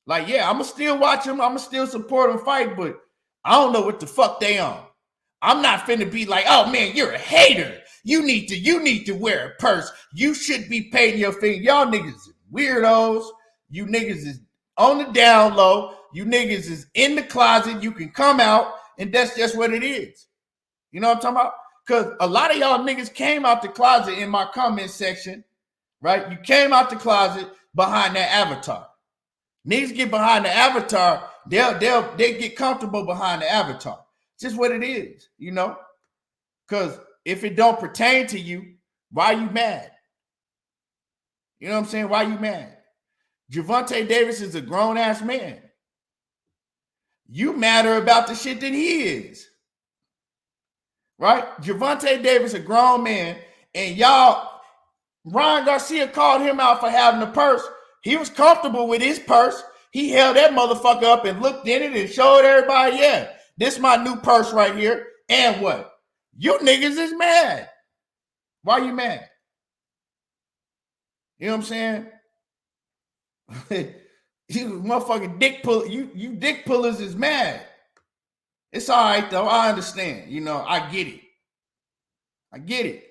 Speaker 1: Like, yeah, I'ma still watch them, I'ma still support them fight, but I don't know what the fuck they on. I'm not finna be like, oh man, you're a hater. You need to wear a purse. You should be paying your finger. Y'all niggas is weirdos. You niggas is on the down low. You niggas is in the closet. You can come out, and that's just what it is. You know what I'm talking about? Because a lot of y'all niggas came out the closet in my comment section, right? You came out the closet behind that avatar. Niggas get behind the avatar, they get comfortable behind the avatar. It's just what it is, you know? Because if it don't pertain to you, why are you mad? You know what I'm saying? Why are you mad? Gervonta Davis is a grown-ass man. You madder about the shit than he is. Right? Gervonta Davis, a grown man, and y'all, Ryan Garcia called him out for having a purse. He was comfortable with his purse. He held that motherfucker up and looked in it and showed everybody, yeah, this is my new purse right here. And what? You niggas is mad. Why you mad? You know what I'm saying? You motherfucking dick pull. You dick pullers is mad. It's all right though. I understand. You know, I get it. I get it.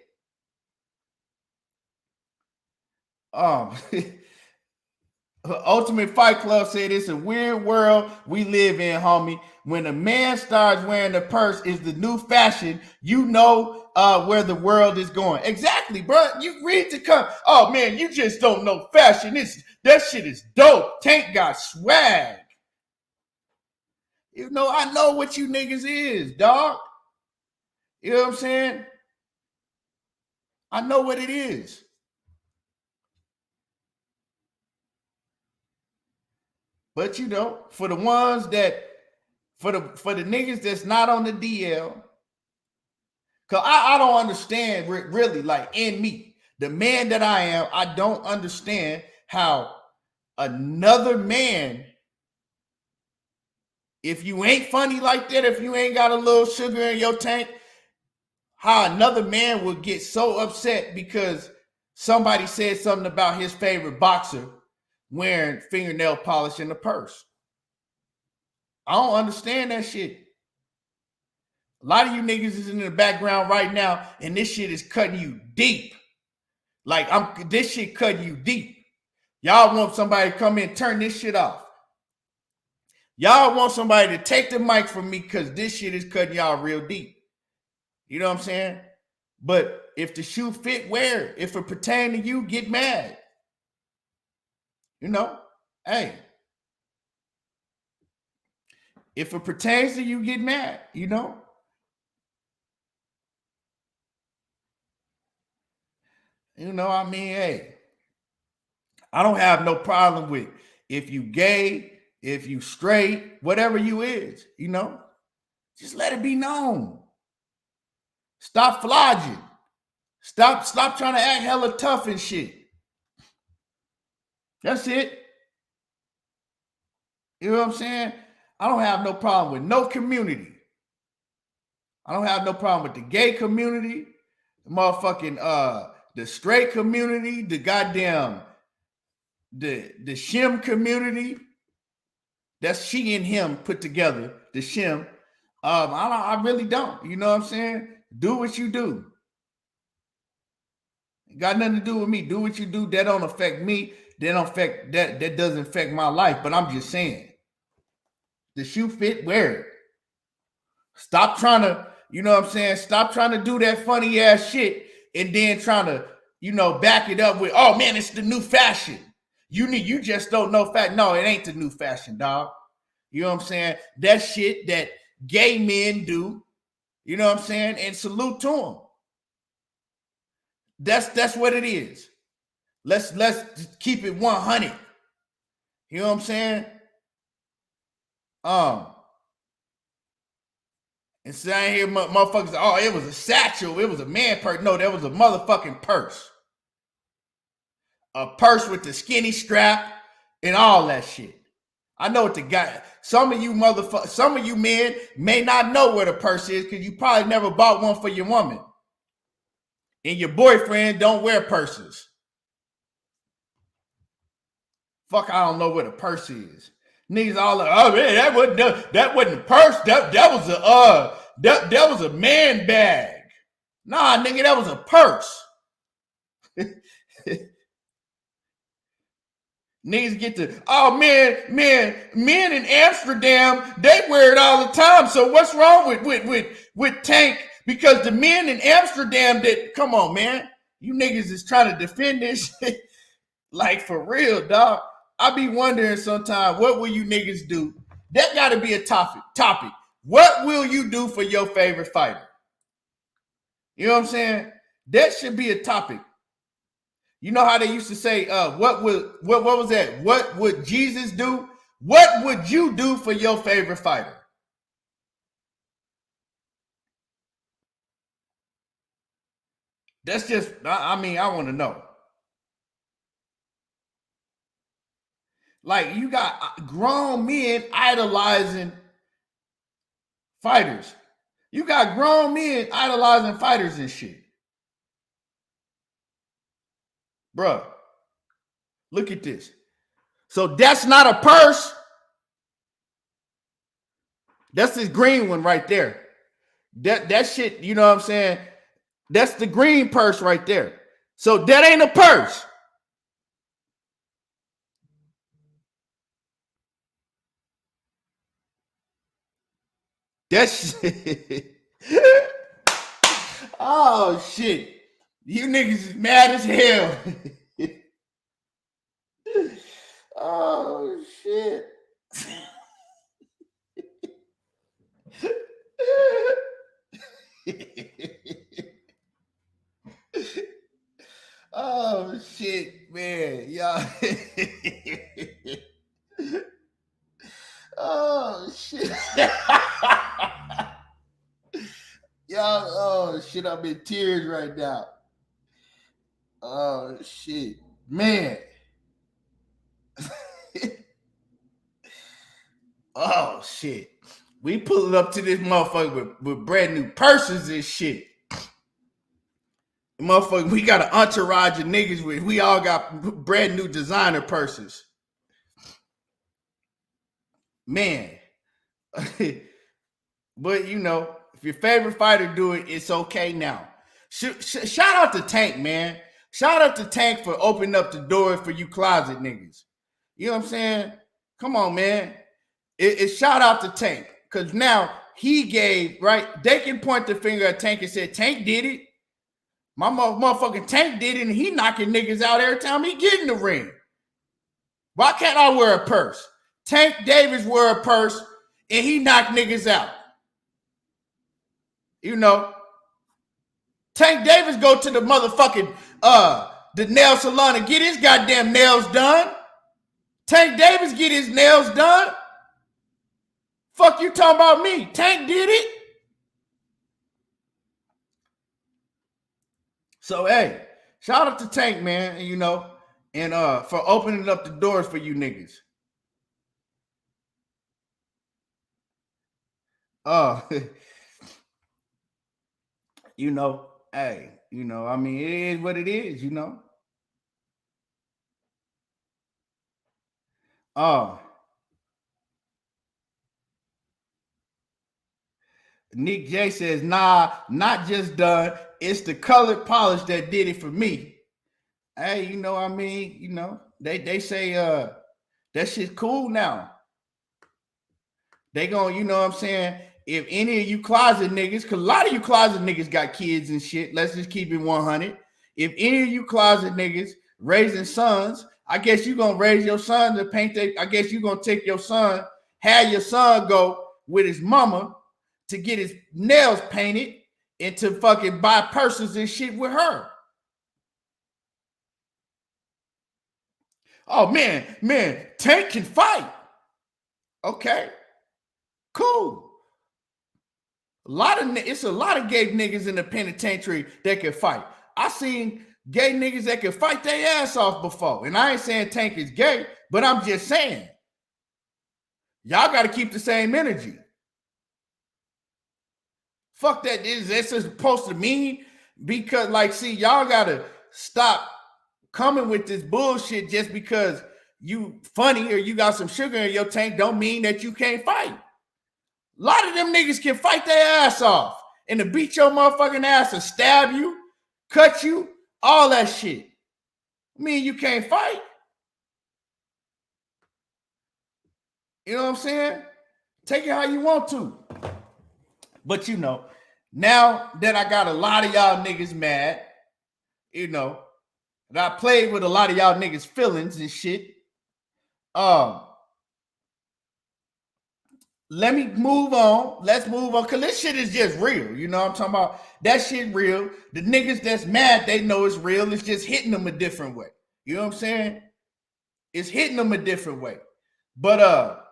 Speaker 1: Ultimate Fight Club said it's a weird world we live in, homie. When a man starts wearing a purse is the new fashion, you know where the world is going. Exactly, bro. You read the oh man, you just don't know fashion. That shit is dope. Tank got swag. You know, I know what you niggas is, dog. You know what I'm saying? I know what it is. But you know, for the ones that for the niggas that's not on the DL, cause I don't understand really, like in me, the man that I am, I don't understand how another man, if you ain't funny like that, if you ain't got a little sugar in your tank, how another man would get so upset because somebody said something about his favorite boxer wearing fingernail polish in a purse. I don't understand that shit. A lot of you niggas is in the background right now, and this shit is cutting you deep. Like this shit cutting you deep. Y'all want somebody to come in and turn this shit off. Y'all want somebody to take the mic from me because this shit is cutting y'all real deep. You know what I'm saying? But if the shoe fit, wear it. If it pertain to you, get mad. You know? Hey. If it pertains to you, get mad, you know? You know, I mean, hey, I don't have no problem with if you gay, if you straight, whatever you is, you know, just let it be known. Stop flogging. Stop trying to act hella tough and shit. That's it. You know what I'm saying? I don't have no problem with no community. I don't have no problem with the gay community, the motherfucking the straight community, the goddamn the shim community. That's she and him put together, the shim. I really don't. You know what I'm saying? Do what you do. It got nothing to do with me. Do what you do. That don't affect me. That doesn't affect my life. But I'm just saying, the shoe fit, wear it. Stop trying to, you know what I'm saying? Stop trying to do that funny ass shit and then trying to, you know, back it up with, oh man, it's the new fashion. You just don't know fashion. No, it ain't the new fashion, dog. You know what I'm saying? That shit that gay men do. You know what I'm saying? And salute to them. That's what it is. Let's keep it 100. You know what I'm saying? And saying here, motherfuckers, oh, it was a satchel, it was a man purse. No, that was a motherfucking purse. A purse with the skinny strap and all that shit. I know what the guy. Some of you men may not know what a purse is because you probably never bought one for your woman. And your boyfriend don't wear purses. Fuck, I don't know what a purse is. Niggas all like, oh man, that wasn't a purse. That was a man bag. Nah, nigga, that was a purse. Niggas get to, oh man, men in Amsterdam, they wear it all the time. So what's wrong with Tank? Because the men in Amsterdam come on, man. You niggas is trying to defend this shit. Like for real, dog. I be wondering sometimes, what will you niggas do? That gotta be a topic. What will you do for your favorite fighter? You know what I'm saying? That should be a topic. You know how they used to say, what was that? What would Jesus do? What would you do for your favorite fighter? That's just, I mean, I want to know. Like, you got grown men idolizing fighters. You got grown men idolizing fighters and shit. Bruh, look at this. So that's not a purse. That's this green one right there. That shit, you know what I'm saying? That's the green purse right there. So that ain't a purse. That shit. Oh shit. You niggas is mad as hell. Oh shit. Oh shit, man. Y'all. Oh shit. Y'all, oh shit, I'm in tears right now. Oh shit. Man. Oh shit. We pulling up to this motherfucker with brand new purses and shit. Motherfucker, we got an entourage of niggas with, we all got brand new designer purses. Man. But you know, if your favorite fighter do it, it's okay now. Shout out to Tank, man. Shout out to Tank for opening up the door for you closet niggas. You know what I'm saying? Come on, man. It's shout out to Tank. Because now he gave, right? They can point the finger at Tank and say, Tank did it. My motherfucking Tank did it, and he knocking niggas out every time he get in the ring. Why can't I wear a purse? Tank Davis wear a purse, and he knocked niggas out. You know, Tank Davis go to the motherfucking the nail salon and get his goddamn nails done. Tank Davis get his nails done. Fuck you talking about me? Tank did it. So hey, shout out to Tank, man, you know, and for opening up the doors for you niggas. You know, hey, you know, I mean, it is what it is, you know. Nick J says, nah, not just done. It's the colored polish that did it for me. Hey, you know, I mean, you know, they say that shit's cool now. They gonna, you know what I'm saying? If any of you closet niggas, because a lot of you closet niggas got kids and shit, let's just keep it 100. If any of you closet niggas raising sons, I guess you gonna raise your son to paint that. I guess you gonna take your son, have your son go with his mama to get his nails painted and to fucking buy purses and shit with her. Oh man, Tank can fight. Okay, cool. It's a lot of gay niggas in the penitentiary that can fight. I seen gay niggas that can fight their ass off before. And I ain't saying Tank is gay, but I'm just saying, y'all got to keep the same energy. Fuck that. That's supposed to mean, because, like, see, y'all got to stop coming with this bullshit just because you funny or you got some sugar in your tank don't mean that you can't fight. A lot of them niggas can fight their ass off and to beat your motherfucking ass and stab you, cut you, all that shit. I mean, you can't fight. You know what I'm saying? Take it how you want to. But you know, now that I got a lot of y'all niggas mad, you know, that I played with a lot of y'all niggas' feelings and shit. Let me move on. Let's move on. Because this shit is just real. You know what I'm talking about? That shit real. The niggas that's mad, they know it's real. It's just hitting them a different way. You know what I'm saying? It's hitting them a different way. But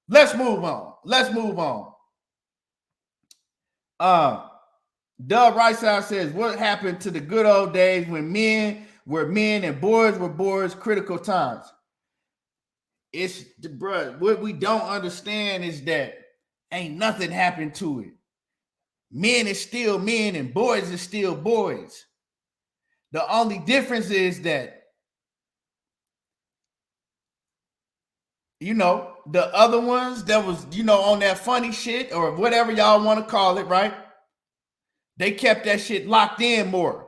Speaker 1: let's move on. Let's move on. Doug Rightside says, what happened to the good old days when men were men and boys were boys, critical times? It's, bruh, what we don't understand is that ain't nothing happened to it. Men is still men and boys is still boys. The only difference is that, you know, the other ones that was, you know, on that funny shit or whatever y'all want to call it, right? They kept that shit locked in more.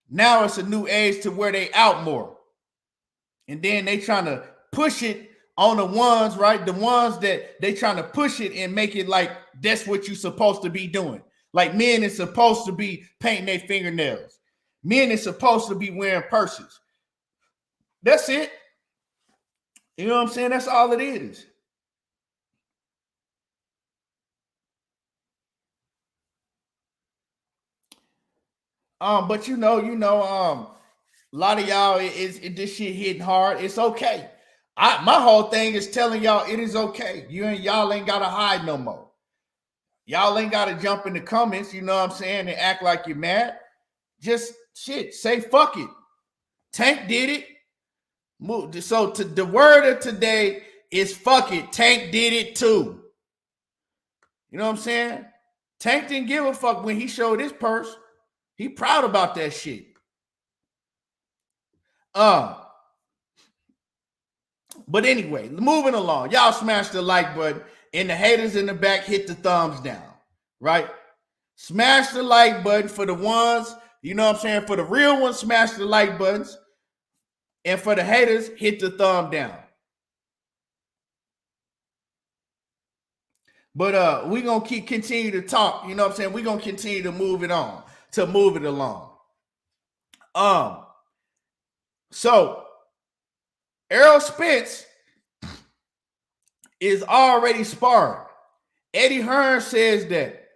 Speaker 1: Now it's a new age to where they out more. And then they trying to push it on the ones, right? The ones that they trying to push it and make it like that's what you're supposed to be doing. Like men is supposed to be painting their fingernails. Men is supposed to be wearing purses. That's it. You know what I'm saying? That's all it is. But you know, a lot of y'all this shit hitting hard. It's okay. My whole thing is telling y'all it is okay. Y'all ain't gotta hide no more. Y'all ain't gotta jump in the comments, you know what I'm saying, and act like you're mad. Just shit, say fuck it. Tank did it. So the word of today is fuck it. Tank did it too. You know what I'm saying? Tank didn't give a fuck when he showed his purse. He proud about that shit. But anyway, moving along. Y'all smash the like button and the haters in the back hit the thumbs down, right? Smash the like button for the ones, you know what I'm saying? For the real ones, smash the like buttons. And for the haters, hit the thumb down. But we're going to continue to talk, you know what I'm saying? We're going to continue to move it on, to move it along. So Errol Spence is already sparring. Eddie Hearn says that,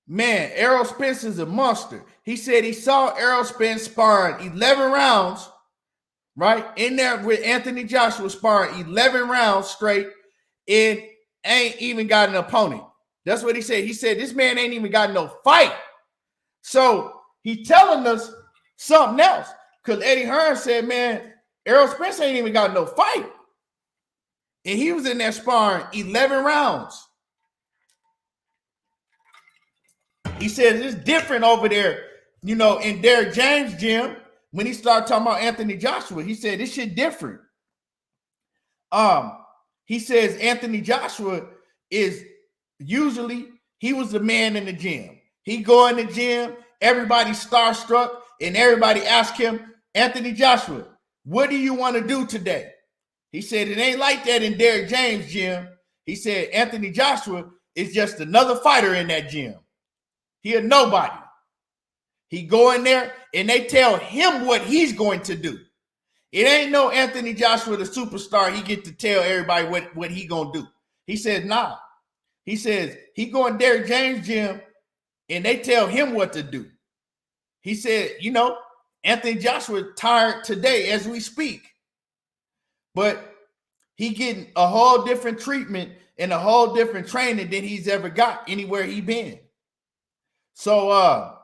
Speaker 1: man, Errol Spence is a monster. He said he saw Errol Spence sparring 11 rounds, right? In there with Anthony Joshua sparring 11 rounds straight and ain't even got an opponent. That's what he said. He said this man ain't even got no fight. So he telling us something else. Because Eddie Hearn said, man, Errol Spence ain't even got no fight. And he was in there sparring 11 rounds. He said it's different over there, you know, in Derrick James' gym. When he started talking about Anthony Joshua, he said this shit different. He says Anthony Joshua is usually, he was the man in the gym. He go in the gym, everybody starstruck, and everybody ask him, Anthony Joshua, what do you want to do today? He said it ain't like that in Derrick James' gym. He said Anthony Joshua is just another fighter in that gym. He a nobody. He go in there and they tell him what he's going to do. It ain't no Anthony Joshua, the superstar. He get to tell everybody what he gonna do. He said, nah. He says he go in Derrick James' gym and they tell him what to do. He said, you know, Anthony Joshua tired today as we speak. But he getting a whole different treatment and a whole different training than he's ever got anywhere he been. So,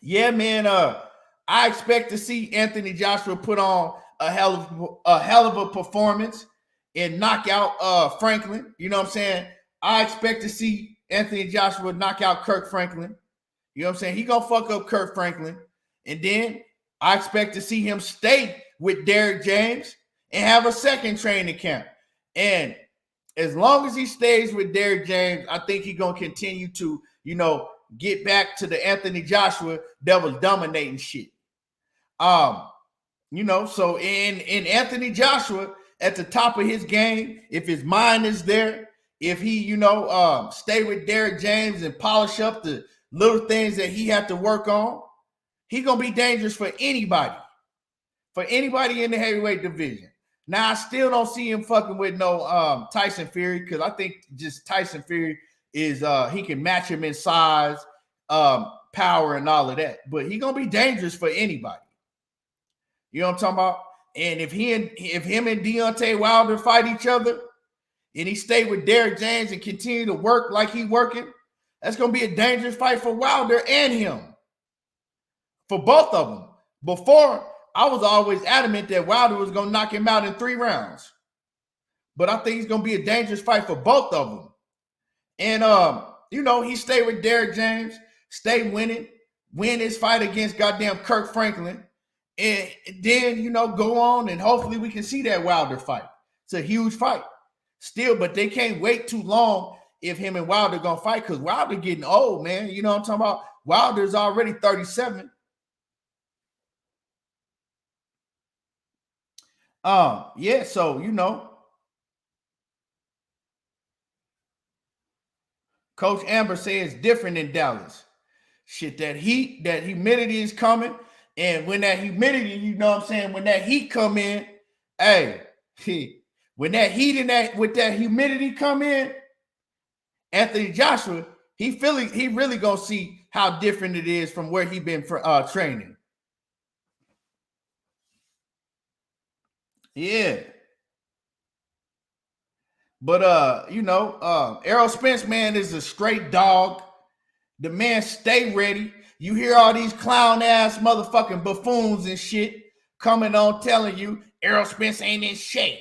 Speaker 1: yeah, man, I expect to see Anthony Joshua put on a hell of a performance and knock out Franklin. You know what I'm saying? I expect to see Anthony Joshua knock out Kirk Franklin. You know what I'm saying? He gonna fuck up Kirk Franklin. And then I expect to see him stay with Derrick James and have a second training camp. And as long as he stays with Derrick James, I think he's going to continue to, get back to the Anthony Joshua that was dominating shit. So in Anthony Joshua at the top of his game, if his mind is there, if he, stay with Derrick James and polish up the little things that he had to work on, he's going to be dangerous for anybody in the heavyweight division. Now, I still don't see him fucking with no Tyson Fury, because I think just Tyson Fury is he can match him in size, power, and all of that. But he's going to be dangerous for anybody. You know what I'm talking about? And if him and Deontay Wilder fight each other, and he stay with Derrick James and continue to work like he working, that's going to be a dangerous fight for Wilder and him. For both of them. Before, I was always adamant that Wilder was going to knock him out in 3 rounds. But I think it's going to be a dangerous fight for both of them. And, he stayed with Derrick James, stay winning, win his fight against goddamn Kirk Franklin, and then, go on, and hopefully we can see that Wilder fight. It's a huge fight. Still, but they can't wait too long if him and Wilder going to fight, because Wilder getting old, man. You know what I'm talking about? Wilder's already 37. Coach Amber says it's different in Dallas. Shit, that humidity is coming. And when that humidity, when that heat come in, when that heat with that humidity come in, Anthony Joshua, he really gonna see how different it is from where he been for training. Yeah. But Errol Spence, man, is a straight dog. The man stay ready. You hear all these clown ass motherfucking buffoons and shit coming on telling you Errol Spence ain't in shape.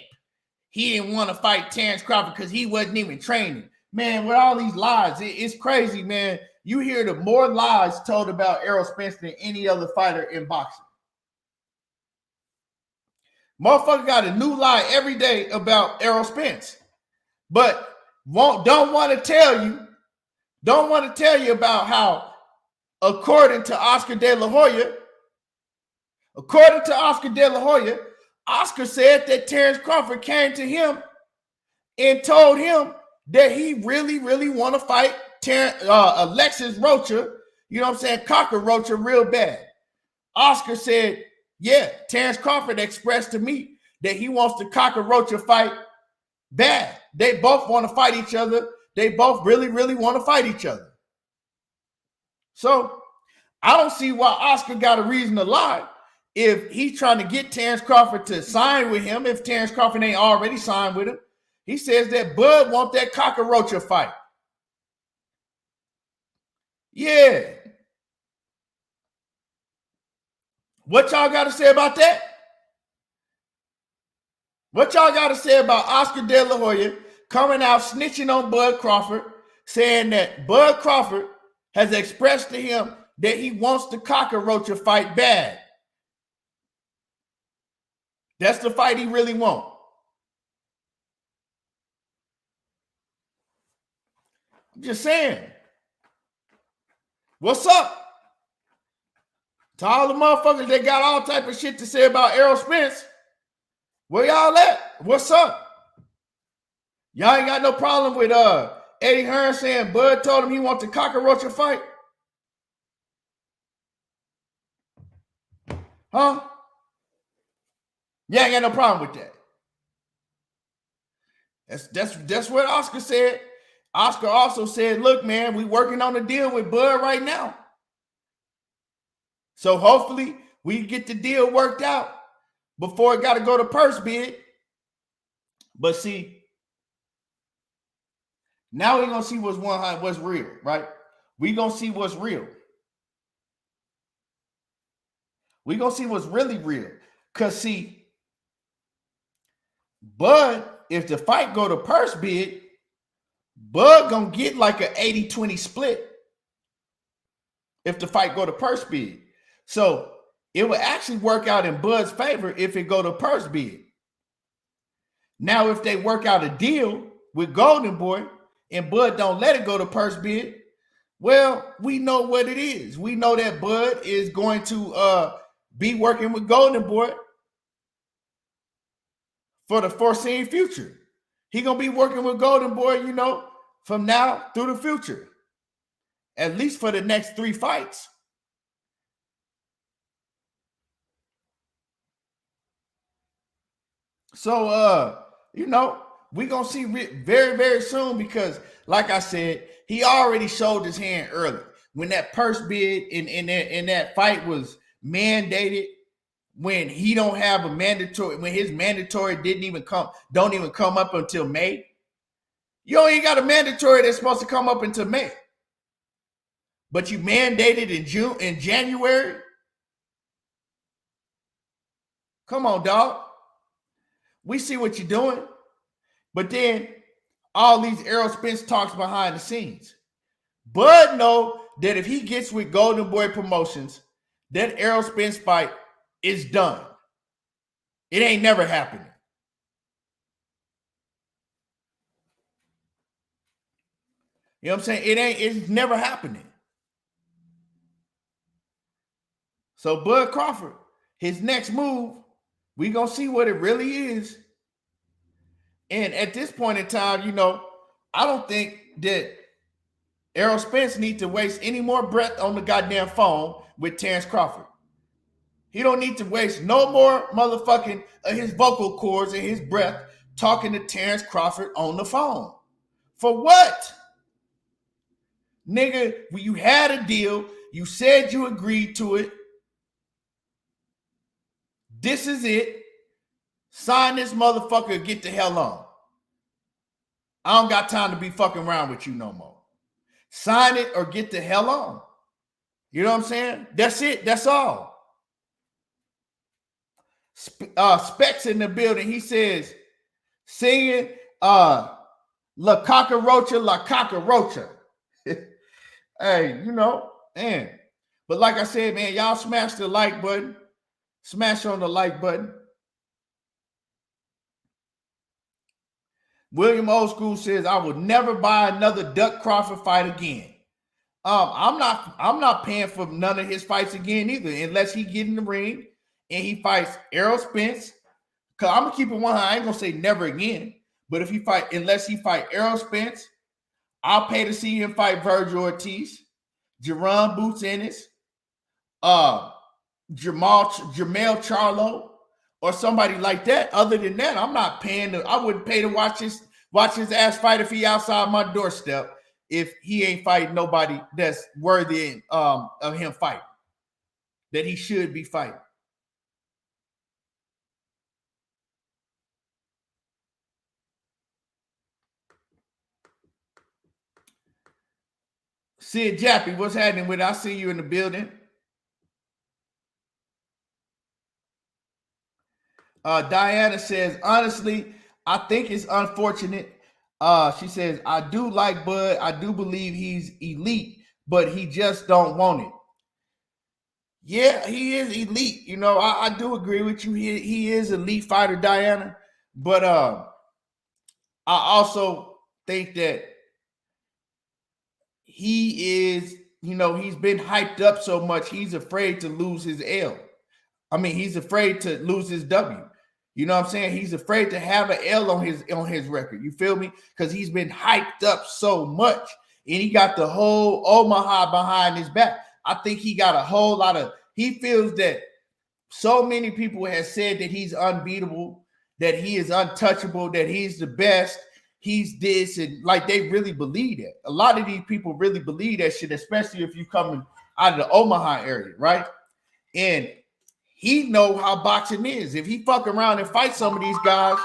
Speaker 1: He didn't want to fight Terence Crawford because he wasn't even training. Man, with all these lies, it's crazy, man. You hear the more lies told about Errol Spence than any other fighter in boxing. Motherfucker got a new lie every day about Errol Spence. But don't want to tell you about how, according to Oscar De La Hoya, Oscar said that Terence Crawford came to him and told him that he really, really want to fight Alexis Rocha, Cocker Rocha real bad. Oscar said, yeah, Terence Crawford expressed to me that he wants the Cocker Rocha fight bad. They both want to fight each other. They both really, really want to fight each other. So I don't see why Oscar got a reason to lie if he's trying to get Terence Crawford to sign with him. If Terence Crawford ain't already signed with him, he says that Bud want that Cocker Rocha fight. Yeah. What y'all got to say about that? What y'all got to say about Oscar De La Hoya coming out snitching on Bud Crawford, saying that Bud Crawford has expressed to him that he wants the Cocker Rocha fight bad? That's the fight he really wants. I'm just saying. What's up? To all the motherfuckers that got all type of shit to say about Errol Spence, where y'all at? What's up? Y'all ain't got no problem with Eddie Hearn saying Bud told him he wants the Cocker Rocha fight? Huh? Y'all ain't got no problem with that. That's what Oscar said. Oscar also said, look, man, we working on a deal with Bud right now. So hopefully we get the deal worked out before it got to go to purse bid. But see, now we're going to see what's real, right? We're going to see what's real. We're going to see what's really real. Because see, Bud, if the fight go to purse bid, Bud going to get like an 80-20 split if the fight go to purse bid. So it would actually work out in Bud's favor if it go to purse bid. Now, if they work out a deal with Golden Boy and Bud don't let it go to purse bid, well, we know what it is. We know that Bud is going to be working with Golden Boy for the foreseen future. He gonna be working with Golden Boy, from now through the future, at least for the next 3 fights. So, we gonna see very, very soon because, like I said, he already showed his hand early when that purse bid in that fight was mandated. When he don't have a mandatory, when his mandatory don't even come up until May. You ain't got a mandatory that's supposed to come up until May, but you mandated in January. Come on, dog. We see what you're doing, but then all these Errol Spence talks behind the scenes. Bud know that if he gets with Golden Boy Promotions, that Errol Spence fight is done. It ain't never happening. You know what I'm saying? It's never happening. So Bud Crawford, his next move, we gonna see what it really is. And at this point in time, I don't think that Errol Spence needs to waste any more breath on the goddamn phone with Terence Crawford. He don't need to waste no more motherfucking his vocal cords and his breath talking to Terence Crawford on the phone. For what? Nigga, when you had a deal, you said you agreed to it. This is it. Sign this motherfucker, get the hell on. I don't got time to be fucking around with you no more. Sign it or get the hell on. You know what I'm saying? That's it. That's all. Specs in the building. He says, singing La Rocha, La Rocha. Hey, man. But like I said, man, y'all smash the like button. Smash on the like button. William Old School says, I would never buy another Duck Crawford fight again. I'm not paying for none of his fights again either, unless he get in the ring and he fights Errol Spence. Cause I'm gonna keep it 100. I ain't gonna say never again. But unless he fight Errol Spence, I'll pay to see him fight Virgil Ortiz, Jerron Boots Ennis, Jermell Charlo, or somebody like that. Other than that, I'm not paying. I wouldn't pay to watch his ass fight if he outside my doorstep. If he ain't fighting nobody that's worthy of him fighting, that he should be fighting. Sid Jappy, what's happening with it? I see you in the building. Diana says, honestly, I think it's unfortunate. She says, I do like Bud. I do believe he's elite, but he just don't want it. Yeah, he is elite. I do agree with you. He is elite fighter, Diana. But I also think that he is, he's been hyped up so much, he's afraid to lose his L. I mean, he's afraid to lose his W. You know what I'm saying? He's afraid to have an L on his record. You feel me? Because he's been hyped up so much. And he got the whole Omaha behind his back. I think he got a whole lot of, he feels that so many people have said that he's unbeatable, that he is untouchable, that he's the best, he's this, and like they really believe that. A lot of these people really believe that shit, especially if you're coming out of the Omaha area, right? And he know how boxing is. If he fuck around and fight some of these guys,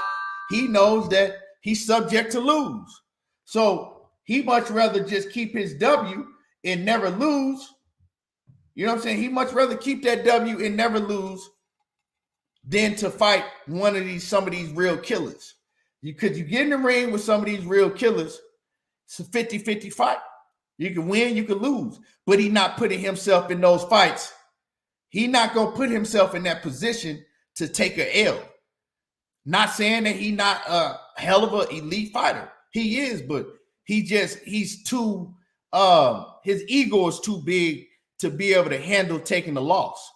Speaker 1: he knows that he's subject to lose. So he much rather just keep his W and never lose. You know what I'm saying? He much rather keep that W and never lose than to fight some of these real killers. Because you get in the ring with some of these real killers, it's a 50-50 fight. You can win, you can lose. But he's not putting himself in those fights. He's not going to put himself in that position to take an L. Not saying that he's not a hell of an elite fighter. He is, but he's too his ego is too big to be able to handle taking the loss.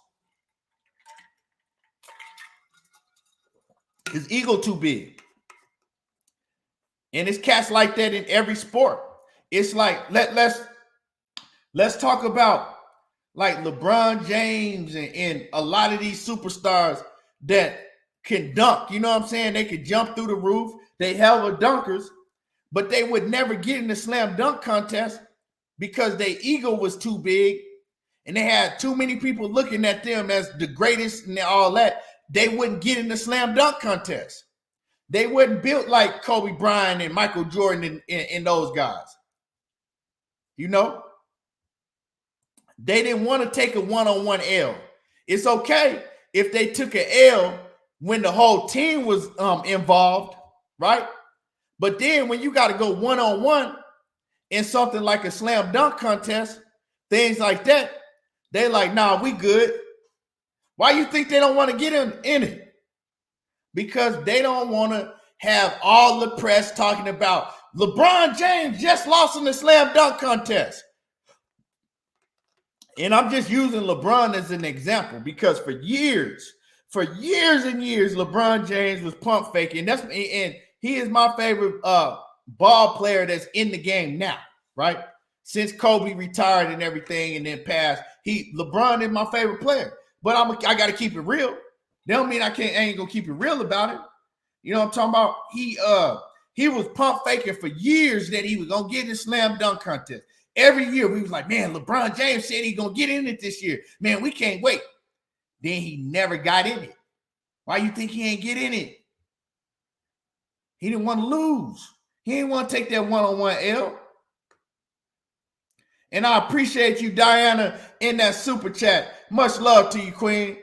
Speaker 1: His ego too big. And it's cats like that in every sport. It's like let's talk about like LeBron James and a lot of these superstars that can dunk. You know what I'm saying? They could jump through the roof. They hell of dunkers, but they would never get in the slam dunk contest because their ego was too big and they had too many people looking at them as the greatest and all that. They wouldn't get in the slam dunk contest. They wasn't built like Kobe Bryant and Michael Jordan and those guys. You know? They didn't want to take a one-on-one L. It's okay if they took an L when the whole team was involved, right? But then when you got to go one-on-one in something like a slam dunk contest, things like that, they're like, nah, we good. Why you think they don't want to get in it? Because they don't want to have all the press talking about LeBron James just lost in the slam dunk contest. And I'm just using LeBron as an example because for years and years, LeBron James was pump faking. And he is my favorite ball player that's in the game now, right? Since Kobe retired and everything and then passed, LeBron is my favorite player. But I got to keep it real. That don't mean I ain't gonna keep it real about it. You know what I'm talking about? He was pump faking for years that he was gonna get in the slam dunk contest. Every year we was like, man, LeBron James said he's gonna get in it this year. Man, we can't wait. Then he never got in it. Why you think he ain't get in it? He didn't want to lose. He didn't want to take that one-on-one L. And I appreciate you, Diana, in that super chat. Much love to you, Queen.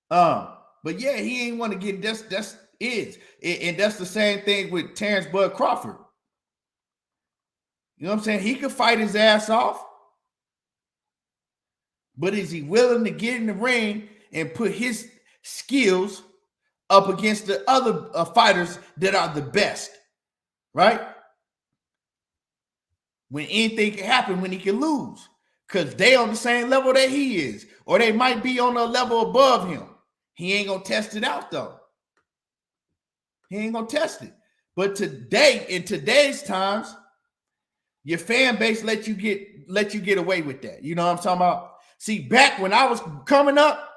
Speaker 1: But yeah, he ain't want to get that's is. And that's the same thing with Terence Bud Crawford. You know what I'm saying? He could fight his ass off. But is he willing to get in the ring and put his skills up against the other fighters that are the best? Right? When anything can happen, when he can lose. Because they on the same level that he is. Or they might be on a level above him. He ain't going to test it out, though. He ain't going to test it. But today, in today's times, your fan base let you get away with that. You know what I'm talking about? See, back when I was coming up,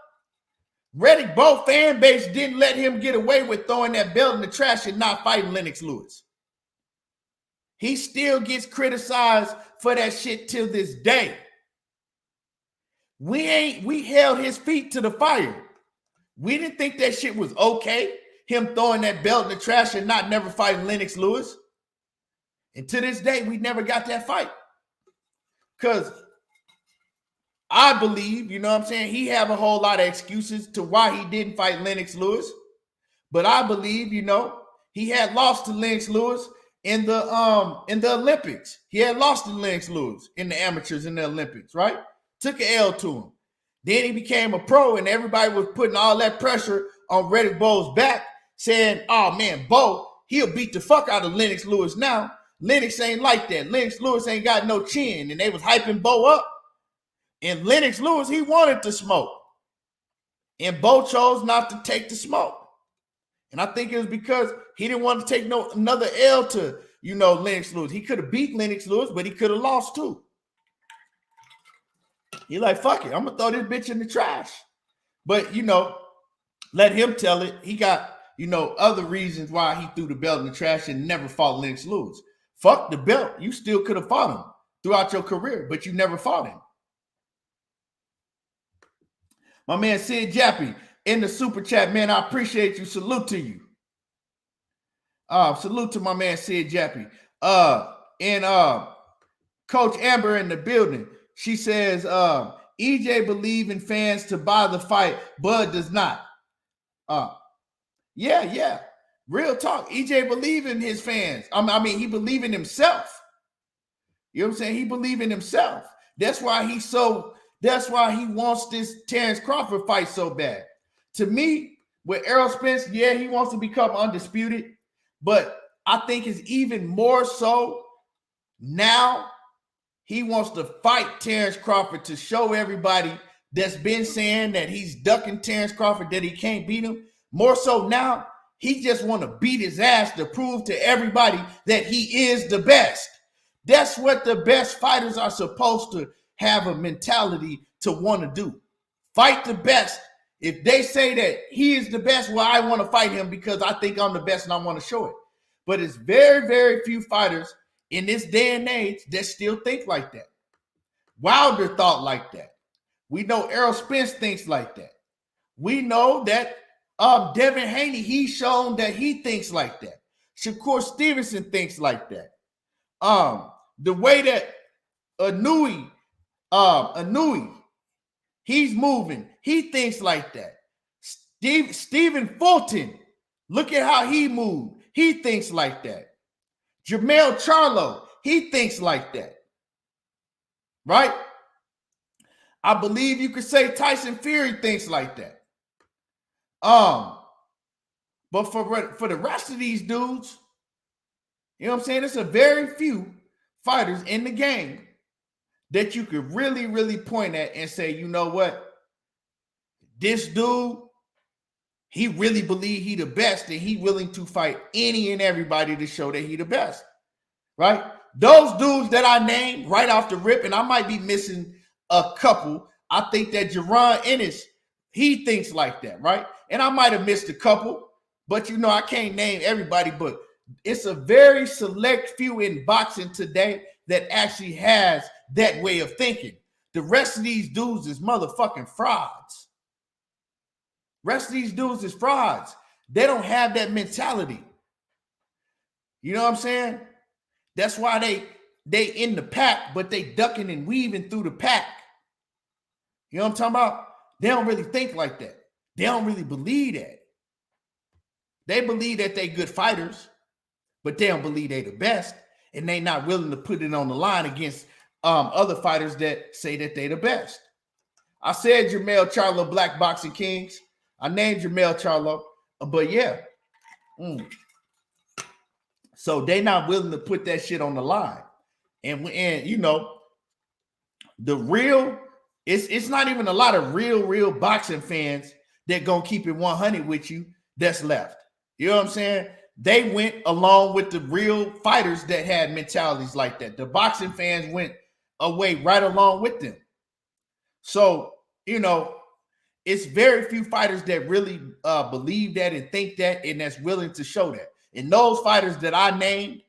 Speaker 1: Reddick Bowe fan base didn't let him get away with throwing that belt in the trash and not fighting Lennox Lewis. He still gets criticized for that shit till this day. We held his feet to the fire. We didn't think that shit was okay, him throwing that belt in the trash and not never fighting Lennox Lewis. And to this day, we never got that fight. Because I believe, you know what I'm saying, he have a whole lot of excuses to why he didn't fight Lennox Lewis. But I believe, you know, he had lost to Lennox Lewis in the Olympics. He had lost to Lennox Lewis in the amateurs in the Olympics, right? Took an L to him. Then he became a pro, and everybody was putting all that pressure on Reddick Bowe's back, saying, oh, man, Bowe, he'll beat the fuck out of Lennox Lewis now. Lennox ain't like that. Lennox Lewis ain't got no chin, and they was hyping Bowe up. And Lennox Lewis, he wanted to smoke. And Bowe chose not to take the smoke. And I think it was because he didn't want to take another L to, you know, Lennox Lewis. He could have beat Lennox Lewis, but he could have lost too. He like, fuck it, I'm going to throw this bitch in the trash. But, you know, let him tell it. He got, you know, other reasons why he threw the belt in the trash and never fought Lennox Lewis. Fuck the belt. You still could have fought him throughout your career, but you never fought him. My man Sid Jappy in the super chat, man, I appreciate you. Salute to you. Salute to my man Sid Jappy. And Coach Amber in the building. She says, EJ believe in fans to buy the fight. Bud does not. Yeah. Real talk. EJ believe in his fans. I mean, he believe in himself. You know what I'm saying? He believe in himself. That's why he wants this Terence Crawford fight so bad. To me, with Errol Spence, yeah, he wants to become undisputed, but I think it's even more so now he wants to fight Terence Crawford to show everybody that's been saying that he's ducking Terence Crawford, that he can't beat him. More so now, he just want to beat his ass to prove to everybody that he is the best. That's what the best fighters are supposed to have a mentality to want to do. Fight the best. If they say that he is the best, well, I want to fight him because I think I'm the best and I want to show it. But it's very, very few fighters in this day and age that still think like that. Wilder thought like that. We know Errol Spence thinks like that. We know that Devin Haney, he's shown that he thinks like that. Shakur Stevenson thinks like that. The way that Anui, he's moving, he thinks like that. Stephen Fulton, look at how he moved. He thinks like that. Jermell Charlo, he thinks like that. Right? I believe you could say Tyson Fury thinks like that. But for the rest of these dudes, you know what I'm saying? It's a very few fighters in the game that you could really, really point at and say, you know what? This dude, he really believe he the best and he willing to fight any and everybody to show that he the best, right? Those dudes that I named right off the rip, and I might be missing a couple. I think that Jaron Ennis, he thinks like that, right? And I might have missed a couple, but you know, I can't name everybody, but it's a very select few in boxing today that actually has that way of thinking. The rest of these dudes is motherfucking frauds. Rest of these dudes is frauds. They don't have that mentality. You know what I'm saying? That's why they in the pack, but they ducking and weaving through the pack. You know what I'm talking about? They don't really think like that. They don't really believe that. They believe that they good fighters, but they don't believe they the best, and they not willing to put it on the line against other fighters that say that they the best. I said Jermell Charlo, Black Boxing Kings. I named Jermell Charlo, but yeah. So they not willing to put that shit on the line. And you know, the real, it's not even a lot of real boxing fans that gonna keep it 100 with you that's left. You know what I'm saying? They went along with the real fighters that had mentalities like that. The boxing fans went away right along with them. So, you know, it's very few fighters that really believe that and think that and that's willing to show that. And those fighters that I named,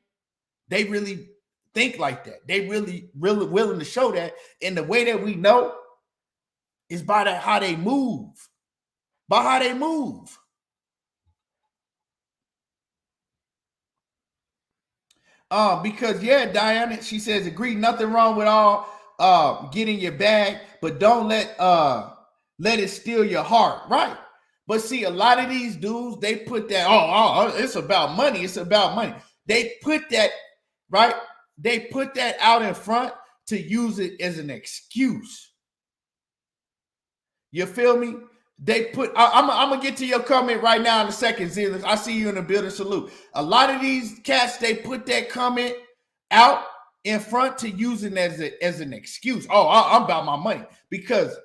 Speaker 1: they really think like that. They really willing to show that. And the way that we know is by how they move. By how they move. Because yeah, Diana, she says, agree, nothing wrong with all getting your bag, but don't let it steal your heart, right? But see, a lot of these dudes, they put that, it's about money, it's about money. They put that, right? They put that out in front to use it as an excuse. You feel me? They put, I'm gonna get to your comment right now in a second, Zealous. I see you in the building, salute. A lot of these cats, they put that comment out in front to use it as an excuse. I'm about my money, because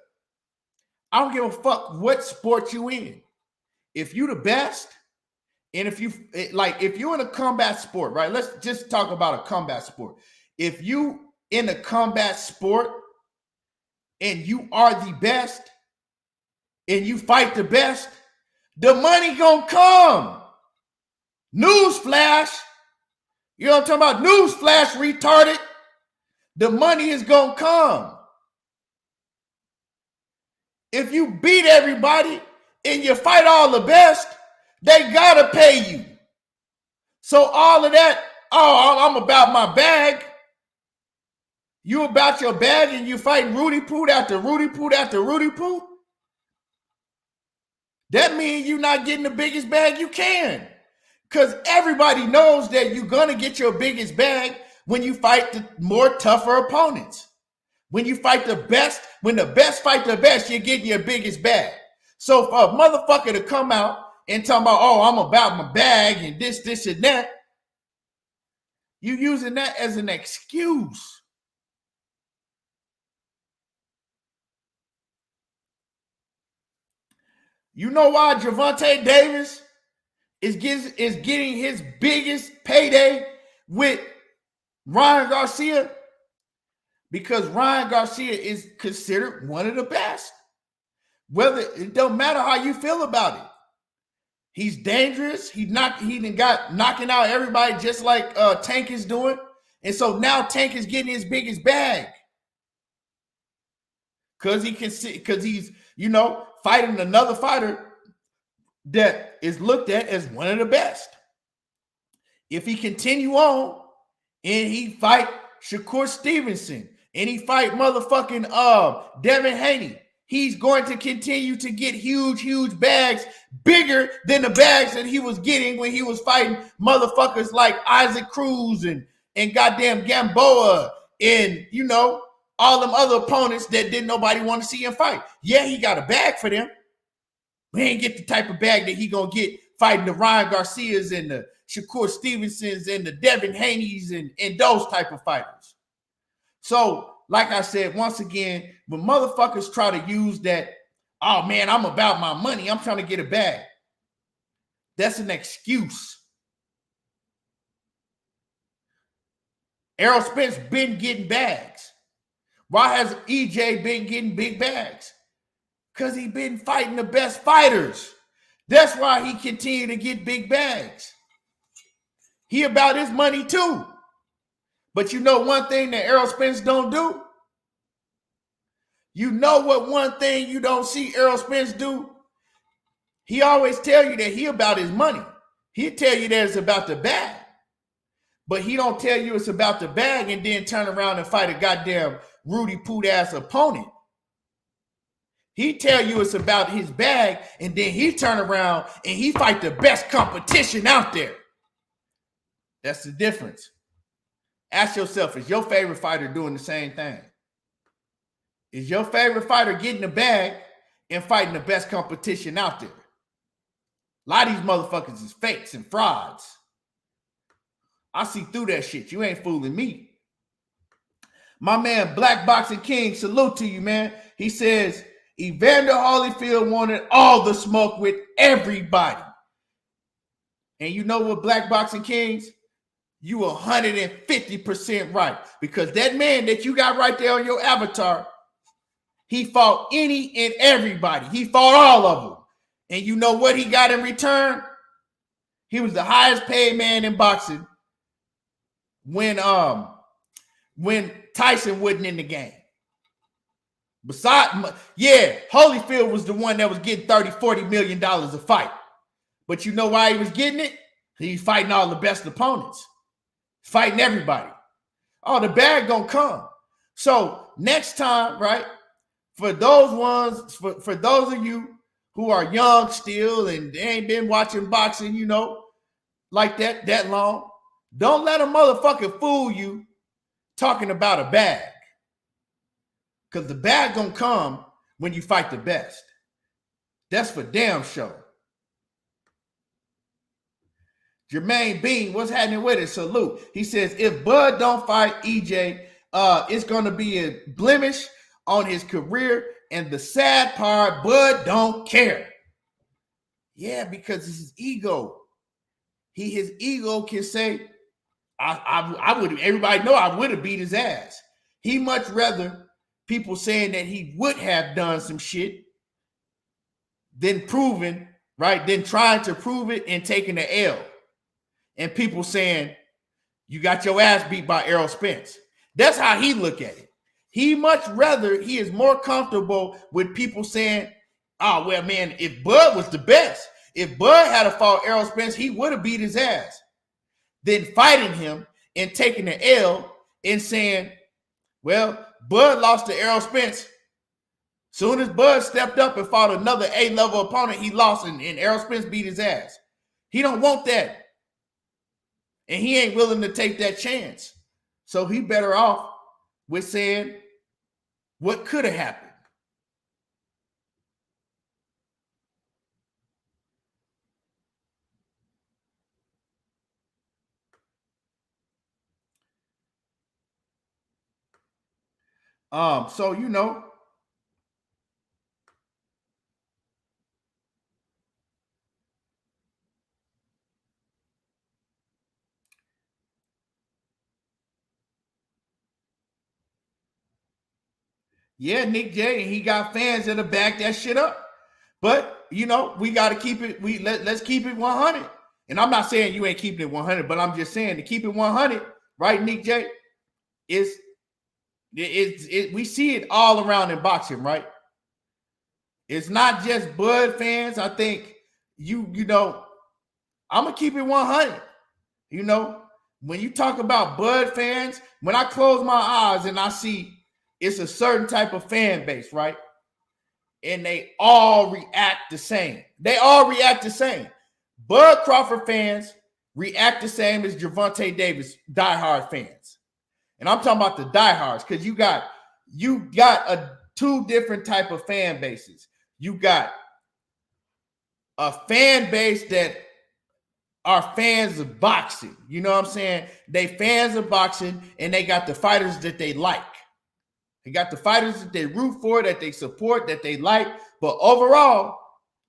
Speaker 1: I don't give a fuck what sport you in. If you the best, and if you're in a combat sport, right? Let's just talk about a combat sport. If you in a combat sport and you are the best and you fight the best, the money gonna come. Newsflash. You know what I'm talking about? Newsflash, retarded. The money is gonna come. If you beat everybody and you fight all the best, they gotta pay you. So all of that, I'm about my bag. You about your bag and you fighting Rudy Poot after Rudy Poot after Rudy Poot? That means you're not getting the biggest bag you can. Because everybody knows that you're going to get your biggest bag when you fight the more tougher opponents. When you fight the best, when the best fight the best, you're getting your biggest bag. So for a motherfucker to come out and talking about, oh, I'm about my bag and this, and that. You using that as an excuse. You know why Gervonta Davis is getting his biggest payday with Ryan Garcia? Because Ryan Garcia is considered one of the best. Whether it don't matter how you feel about it. He's dangerous. He done got knocking out everybody just like Tank is doing. And so now Tank is getting his biggest bag. Because he's, fighting another fighter that is looked at as one of the best. If he continue on and he fight Shakur Stevenson and he fight motherfucking Devin Haney, he's going to continue to get huge bags, bigger than the bags that he was getting when he was fighting motherfuckers like Isaac Cruz and goddamn Gamboa and, all them other opponents that didn't nobody want to see him fight. Yeah, he got a bag for them. We ain't get the type of bag that he gonna get fighting the Ryan Garcias and the Shakur Stevensons and the Devin Haneys and those type of fighters. So, like I said, once again, when motherfuckers try to use that, oh man, I'm about my money, I'm trying to get a bag. That's an excuse. Errol Spence been getting bags. Why has EJ been getting big bags? Because he been fighting the best fighters. That's why he continued to get big bags. He about his money too. But you know one thing that Errol Spence don't do? You know what one thing you don't see Errol Spence do? He always tell you that he about his money. He'll tell you that it's about the bag. But he don't tell you it's about the bag and then turn around and fight a goddamn Rudy Poot ass opponent. He tell you it's about his bag and then he turn around and he fight the best competition out there. That's the difference. Ask yourself, is your favorite fighter doing the same thing? Is your favorite fighter getting the bag and fighting the best competition out there? A lot of these motherfuckers is fakes and frauds. I see through that shit. You ain't fooling me. My man, Black Boxing King, salute to you, man. He says, Evander Holyfield wanted all the smoke with everybody. And you know what, Black Boxing Kings? You 150% right. Because that man that you got right there on your avatar, he fought any and everybody. He fought all of them. And you know what he got in return? He was the highest paid man in boxing when Tyson wasn't in the game. Holyfield was the one that was getting $30-40 million a fight. But you know why he was getting it? He's fighting all the best opponents. Fighting everybody. Oh, the bag gonna come. So next time, right? For those of you who are young still and they ain't been watching boxing, like that long, don't let a motherfucker fool you talking about a bag. Because the bag gonna come when you fight the best. That's for damn sure. Jermaine Bean, what's happening with it? Salute. He says, if Bud don't fight EJ, it's going to be a blemish on his career. And the sad part, Bud don't care. Yeah, because it's his ego. His ego can say, I would, everybody know I would have beat his ass. He much rather people saying that he would have done some shit than proving, right? Than trying to prove it and taking the L. And people saying, you got your ass beat by Errol Spence. That's how he look at it. He is more comfortable with people saying, oh, well, man, if Bud was the best, if Bud had fought Errol Spence, he would have beat his ass. Then fighting him and taking the L and saying, well, Bud lost to Errol Spence. Soon as Bud stepped up and fought another A-level opponent, he lost and Errol Spence beat his ass. He don't want that. And he ain't willing to take that chance. So he better off with saying what could have happened. So yeah, Nick J, and he got fans that'll back that shit up. But we got to keep it. Let's keep it 100. And I'm not saying you ain't keeping it 100, but I'm just saying to keep it 100, right, Nick J? Is we see it all around in boxing, right? It's not just Bud fans. I think I'm gonna keep it 100. When you talk about Bud fans, when I close my eyes and I see it's a certain type of fan base, right? And they all react the same. They all react the same. Bud Crawford fans react the same as Gervonta Davis diehard fans. And I'm talking about the diehards because you got two different type of fan bases. You got a fan base that are fans of boxing. You know what I'm saying? They fans of boxing and they got the fighters that they like. They got the fighters that they root for, that they support, that they like. But overall,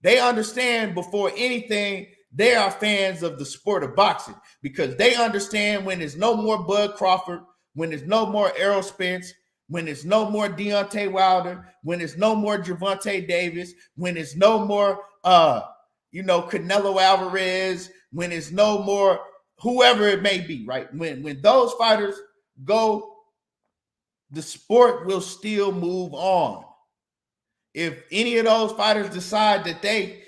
Speaker 1: they understand before anything, they are fans of the sport of boxing because they understand when there's no more Bud Crawford, when there's no more Errol Spence, when there's no more Deontay Wilder, when there's no more Gervonta Davis, when there's no more Canelo Alvarez, when there's no more whoever it may be, right? When those fighters go, the sport will still move on. If any of those fighters decide that they,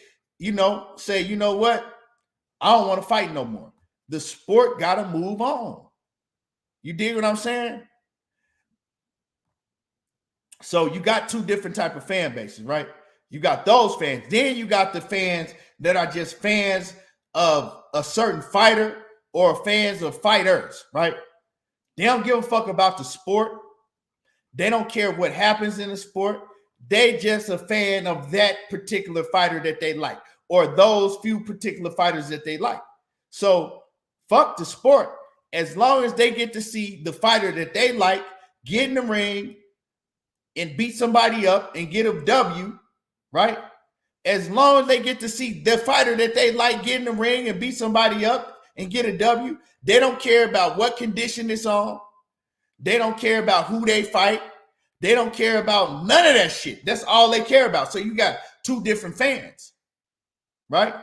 Speaker 1: say, you know what, I don't want to fight no more, the sport got to move on. You dig what I'm saying? So you got two different type of fan bases, right? You got those fans. Then you got the fans that are just fans of a certain fighter or fans of fighters, right? They don't give a fuck about the sport. They don't care what happens in the sport. They just a fan of that particular fighter that they like or those few particular fighters that they like. So fuck the sport. As long as they get to see the fighter that they like get in the ring and beat somebody up and get a W, right? As long as they get to see the fighter that they like get in the ring and beat somebody up and get a W, they don't care about what condition it's on. They don't care about who they fight. They don't care about none of that shit. That's all they care about. So you got two different fans, right?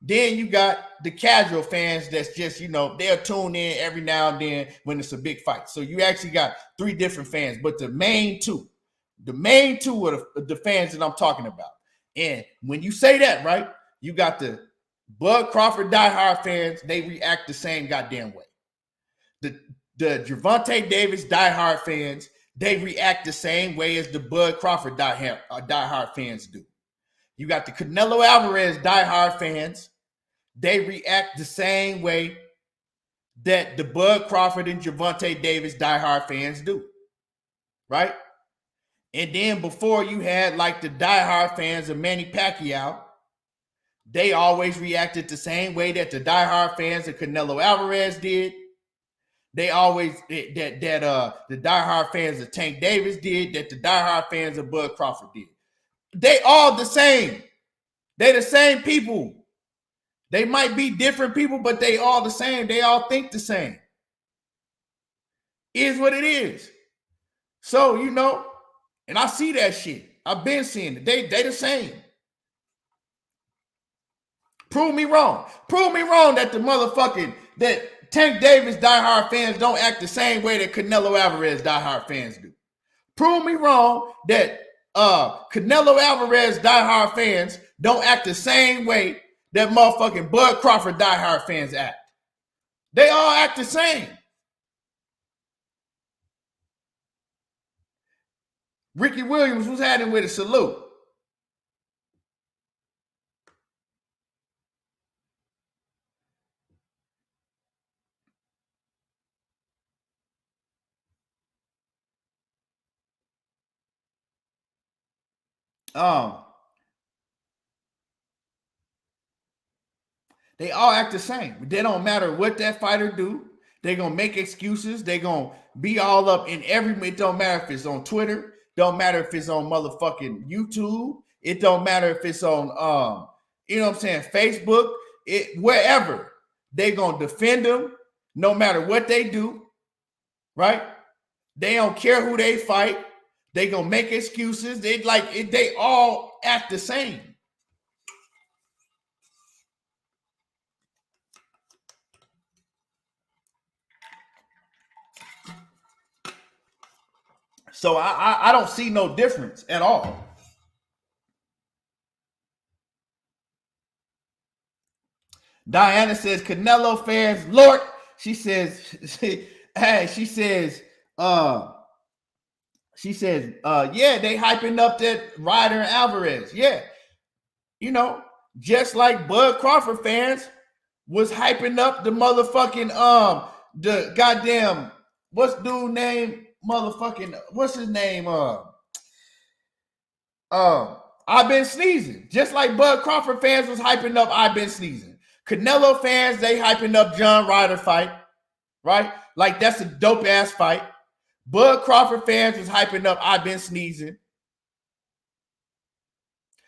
Speaker 1: Then you got the casual fans that's just, they'll tune in every now and then when it's a big fight. So you actually got three different fans, but the main two are the fans that I'm talking about. And when you say that, right, you got the Bud Crawford diehard fans, they react the same goddamn way. The Gervonta Davis diehard fans, they react the same way as the Bud Crawford diehard fans do. You got the Canelo Alvarez diehard fans, they react the same way that the Bud Crawford and Gervonta Davis diehard fans do, right? And then before you had like the diehard fans of Manny Pacquiao, they always reacted the same way that the diehard fans of Canelo Alvarez did. They always the diehard fans of Tank Davis did, that the diehard fans of Bud Crawford did. They all the same. They the same people. They might be different people, but they all the same. They all think the same. Is what it is. So, and I see that shit. I've been seeing it. They the same. Prove me wrong. Prove me wrong that that Tank Davis diehard fans don't act the same way that Canelo Alvarez diehard fans do. Prove me wrong that Canelo Alvarez diehard fans don't act the same way that motherfucking Bud Crawford diehard fans act. They all act the same. Ricky Williams was having with a salute. They all act the same. They don't matter what that fighter do. They're going to make excuses. They're going to be all up in it don't matter if it's on Twitter. Don't matter if it's on motherfucking YouTube. It don't matter if it's on, you know what I'm saying, Facebook. Wherever. They're going to defend them no matter what they do, right? They don't care who they fight. They going to make excuses. They all act the same. So I don't see no difference at all. Diana says Canelo fans, Lord. She says, yeah, they hyping up that Ryder and Alvarez. Yeah. You know, just like Bud Crawford fans was hyping up the motherfucking the goddamn what's dude name? Motherfucking what's his name? I've been sneezing. Just like Bud Crawford fans was hyping up I've been sneezing. Canelo fans, they hyping up John Ryder fight, right? Like that's a dope ass fight. Bud Crawford fans was hyping up I've been sneezing.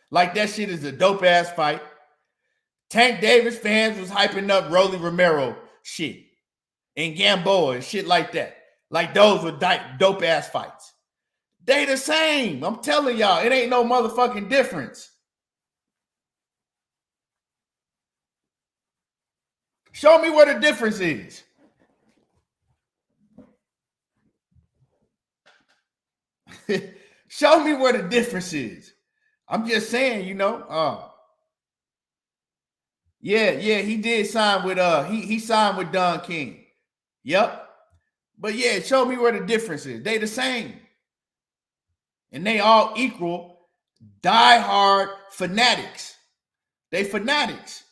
Speaker 1: Like that shit is a dope ass fight. Tank Davis fans was hyping up Rolly Romero shit and Gamboa and shit like that. Like those were dope ass fights. They the same. I'm telling y'all, it ain't no motherfucking difference. Show me where the difference is. Show me where the difference is. I'm just saying, you know. Yeah, he did sign with he signed with Don King. Yep. But yeah, show me where the difference is. They the same. And they all equal diehard fanatics. They fanatics.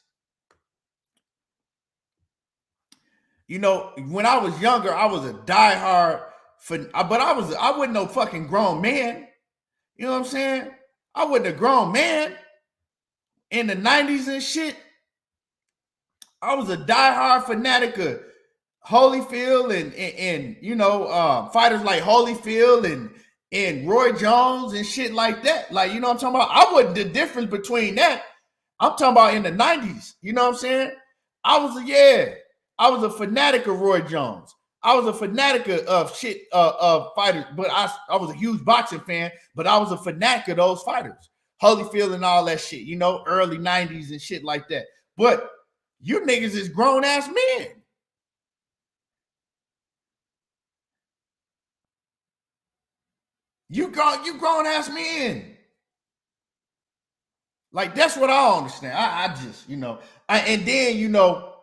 Speaker 1: You know, when I was younger, I was a diehard but I wasn't no fucking grown man. You know what I'm saying? I wasn't a grown man in the 90s and shit. I was a diehard fanatic of Holyfield and you know, fighters like Holyfield and Roy Jones and shit like that. Like, you know what I'm talking about? I wasn't the difference between that. I'm talking about in the 90s. You know what I'm saying? I was a fanatic of Roy Jones. I was a fanatic of shit of fighters, but I was a huge boxing fan, but I was a fanatic of those fighters. Holyfield and all that shit, you know, early 90s and shit like that. But you niggas is grown ass men. You grown ass men. Like that's what I understand. I just, you know, and then, you know,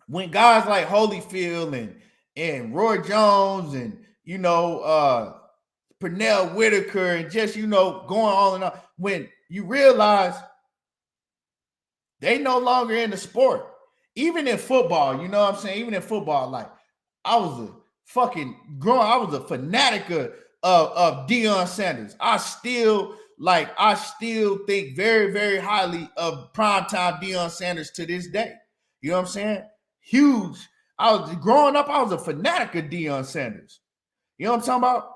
Speaker 1: when guys like Holyfield and Roy Jones and, you know, Pernell Whitaker and just, you know, going on and on, when you realize they no longer in the sport. Even in football, you know what I'm saying? Even in football, like I was a fanatic of Deion Sanders. I still think very, very highly of primetime Deion Sanders to this day. You know what I'm saying? Huge. Growing up, I was a fanatic of Deion Sanders. You know what I'm talking about?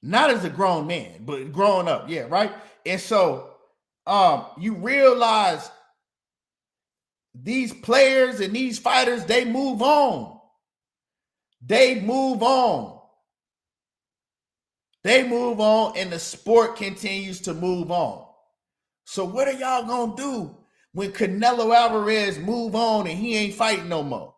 Speaker 1: Not as a grown man, but growing up, yeah, right? And so you realize these players and these fighters, they move on. They move on. They move on, and the sport continues to move on. So what are y'all gonna do when Canelo Alvarez move on and he ain't fighting no more?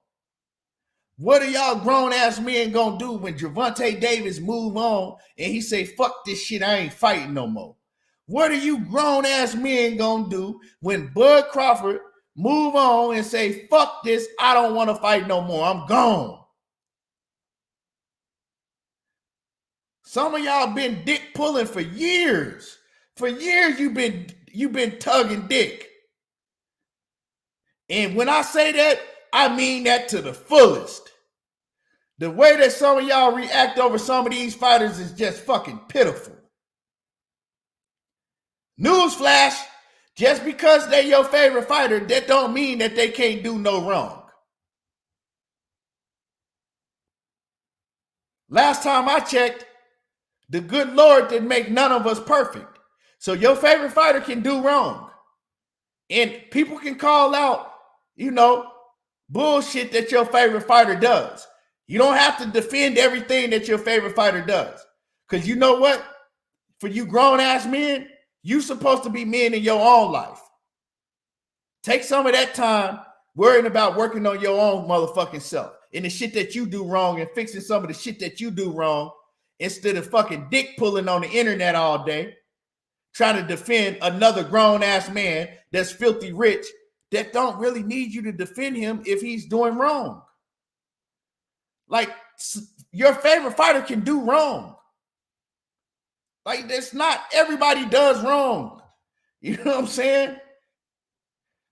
Speaker 1: What are y'all grown ass men gonna do when Gervonta Davis move on and he say, fuck this shit, I ain't fighting no more? What are you grown ass men gonna do when Bud Crawford move on and say, fuck this, I don't want to fight no more, I'm gone? Some of y'all been dick pulling for years. For years you've been tugging dick. And when I say that, I mean that to the fullest. The way that some of y'all react over some of these fighters is just fucking pitiful. Newsflash, just because they your favorite fighter, that don't mean that they can't do no wrong. Last time I checked, the good Lord didn't make none of us perfect. So your favorite fighter can do wrong. And people can call out, bullshit that your favorite fighter does. You don't have to defend everything that your favorite fighter does. Because you know what? For you grown-ass men, you supposed to be men in your own life. Take some of that time worrying about working on your own motherfucking self and the shit that you do wrong and fixing some of the shit that you do wrong instead of fucking dick pulling on the internet all day, trying to defend another grown-ass man that's filthy rich that don't really need you to defend him if he's doing wrong. Like, your favorite fighter can do wrong. Like, that's not everybody does wrong. You know what I'm saying?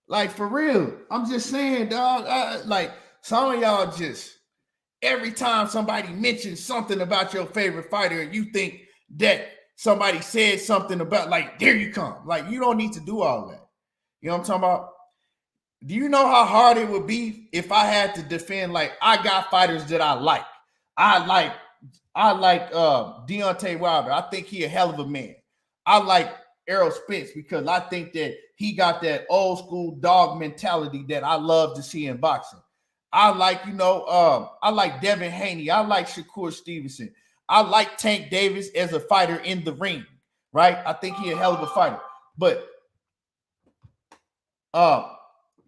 Speaker 1: Like, for real. I'm just saying, dog. Like, some of y'all just, every time somebody mentions something about your favorite fighter and you think that somebody said something about, like, there you come. Like, you don't need to do all that. You know what I'm talking about? Do you know how hard it would be if I had to defend, like, I got fighters that I like. I like Deontay Wilder. I think he a hell of a man. I like Errol Spence because I think that he got that old school dog mentality that I love to see in boxing. I like, I like Devin Haney. I like Shakur Stevenson. I like Tank Davis as a fighter in the ring, right? I think he a hell of a fighter. But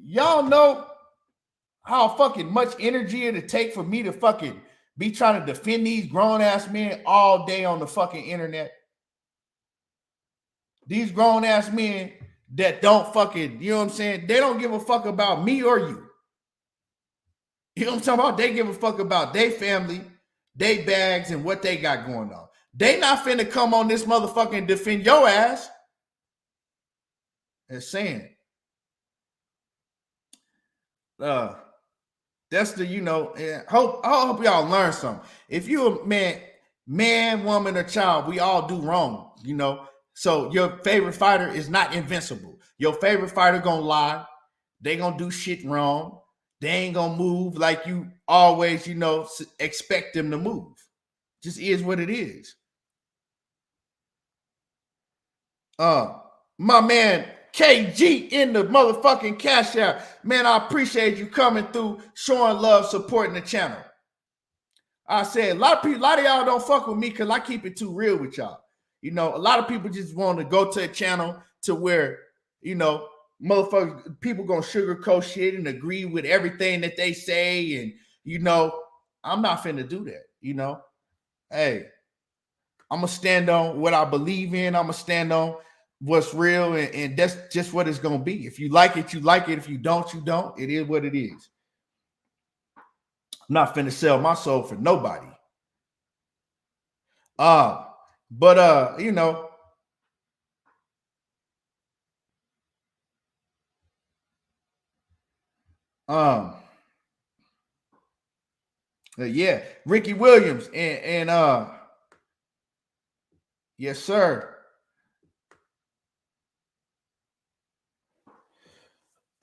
Speaker 1: y'all know how fucking much energy it'd take for me to fucking be trying to defend these grown-ass men all day on the fucking internet? These grown-ass men that don't fucking, you know what I'm saying? They don't give a fuck about me or you. You know what I'm talking about? They give a fuck about their family, their bags, and what they got going on. They not finna come on this motherfucker and defend your ass. That's saying. That's the, I hope y'all learn something. If you a man, woman, or child, we all do wrong, So your favorite fighter is not invincible. Your favorite fighter gonna lie. They gonna do shit wrong. They ain't gonna move like you always, expect them to move. Just is what it is. My man KG in the motherfucking cash out. Man, I appreciate you coming through, showing love, supporting the channel. I said a lot of y'all don't fuck with me because I keep it too real with y'all. A lot of people just want to go to a channel to where, motherfuckers, people gonna sugarcoat shit and agree with everything that they say. And, I'm not finna do that, Hey, I'm gonna stand on what I believe in. I'm gonna stand on what's real, and that's just what it's gonna be. If you like it, you like it. If you don't, you don't. It is what it is. I'm not finna sell my soul for nobody. But yeah, Ricky Williams and yes, sir.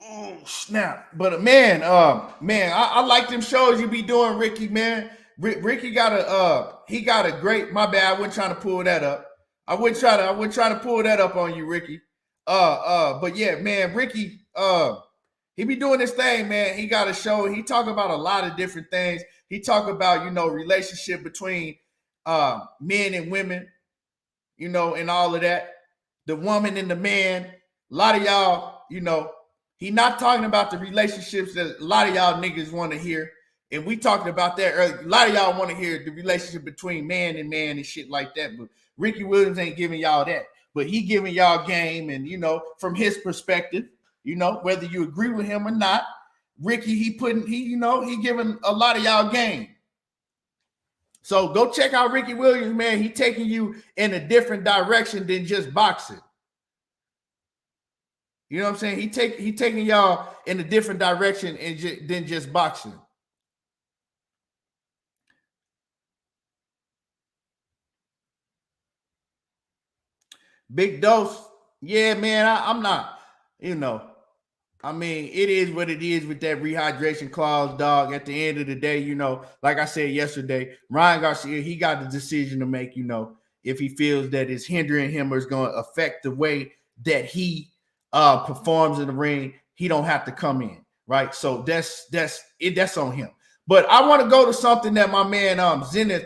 Speaker 1: Oh, snap. But man, I like them shows you be doing, Ricky, man. Ricky got he got a great, my bad, I wasn't trying to pull that up. I wouldn't try to pull that up on you, Ricky. But yeah, man, Ricky, he be doing this thing, man. He got a show. He talk about a lot of different things. He talk about, relationship between men and women, and all of that. The woman and the man. A lot of y'all, he not talking about the relationships that a lot of y'all niggas want to hear. And we talked about that earlier. A lot of y'all want to hear the relationship between man and shit like that. But Ricky Williams ain't giving y'all that. But he giving y'all game, and from his perspective, whether you agree with him or not, Ricky, he giving a lot of y'all game. So go check out Ricky Williams, man. He taking you in a different direction than just boxing. You know what I'm saying? He taking y'all in a different direction than just boxing. Big Dose, yeah, man. I'm not, I mean, it is what it is with that rehydration clause, dog. At the end of the day, like I said yesterday, Ryan Garcia, he got the decision to make, if he feels that it's hindering him or is going to affect the way that he performs in the ring, he don't have to come in, right? So that's it. That's on him. But I want to go to something that my man Zenith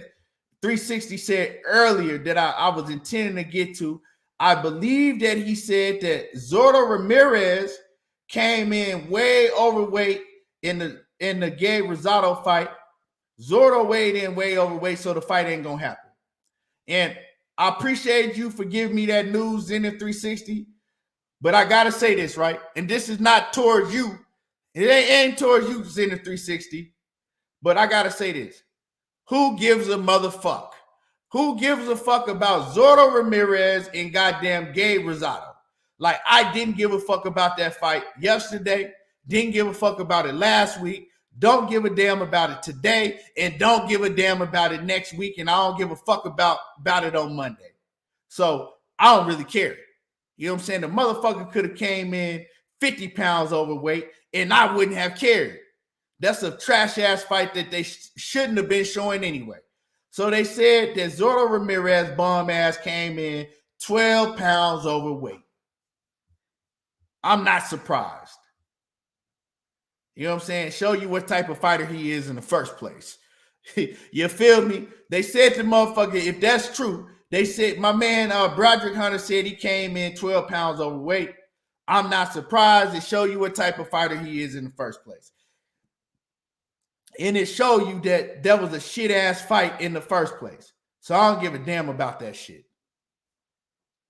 Speaker 1: 360 said earlier that I was intending to get to. I believe that he said that Zordo Ramirez came in way overweight in the Gay Rosado fight. Zordo weighed in way overweight, so the fight ain't gonna happen. And I appreciate you for giving me that news, Zenith 360. But I gotta say this, right? And this is not towards you. It ain't towards you, Zenith 360. But I gotta say this. Who gives a motherfuck? Who gives a fuck about Zordo Ramirez and goddamn Gabe Rosado? Like, I didn't give a fuck about that fight yesterday. Didn't give a fuck about it last week. Don't give a damn about it today. And don't give a damn about it next week. And I don't give a fuck about it on Monday. So I don't really care. You know what I'm saying? The motherfucker could have came in 50 pounds overweight and I wouldn't have cared. That's a trash ass fight that they shouldn't have been showing anyway. So they said that Zordo Ramirez bomb ass came in 12 pounds overweight. I'm not surprised. You know what I'm saying? Show you what type of fighter he is in the first place. You feel me? They said to the motherfucker, if that's true, they said, my man Broderick Hunter said he came in 12 pounds overweight. I'm not surprised. It show you what type of fighter he is in the first place. And it show you that was a shit ass fight in the first place. So I don't give a damn about that shit.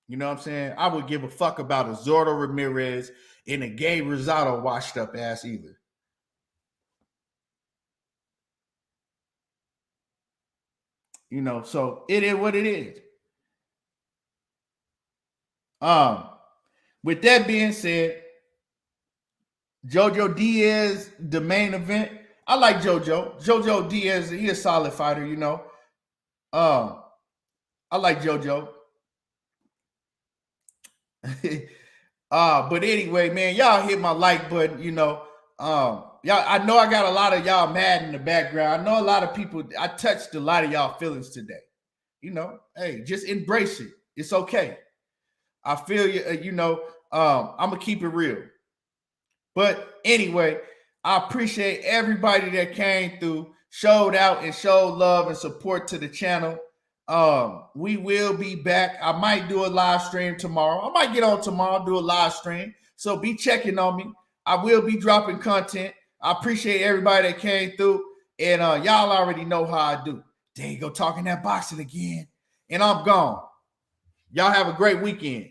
Speaker 1: You know what I'm saying? I would give a fuck about a Zordo Ramirez and a Gay Rosado washed up ass either. You know, so it is what it is. With that being said, Jojo Diaz, the main event. I like Jojo. Jojo Diaz, he's a solid fighter, you know. I like Jojo. But anyway, man, y'all hit my like button, you know. Y'all, I know I got a lot of y'all mad in the background. I know a lot of people, I touched a lot of y'all feelings today. You know, hey, just embrace it. It's okay. I feel you, you know, I'm gonna keep it real. But anyway, I appreciate everybody that came through, showed out and showed love and support to the channel. We will be back. I might do a live stream tomorrow. I might get on tomorrow, do a live stream. So be checking on me. I will be dropping content. I appreciate everybody that came through. And y'all already know how I do. There you go, talking that boxing again. And I'm gone. Y'all have a great weekend.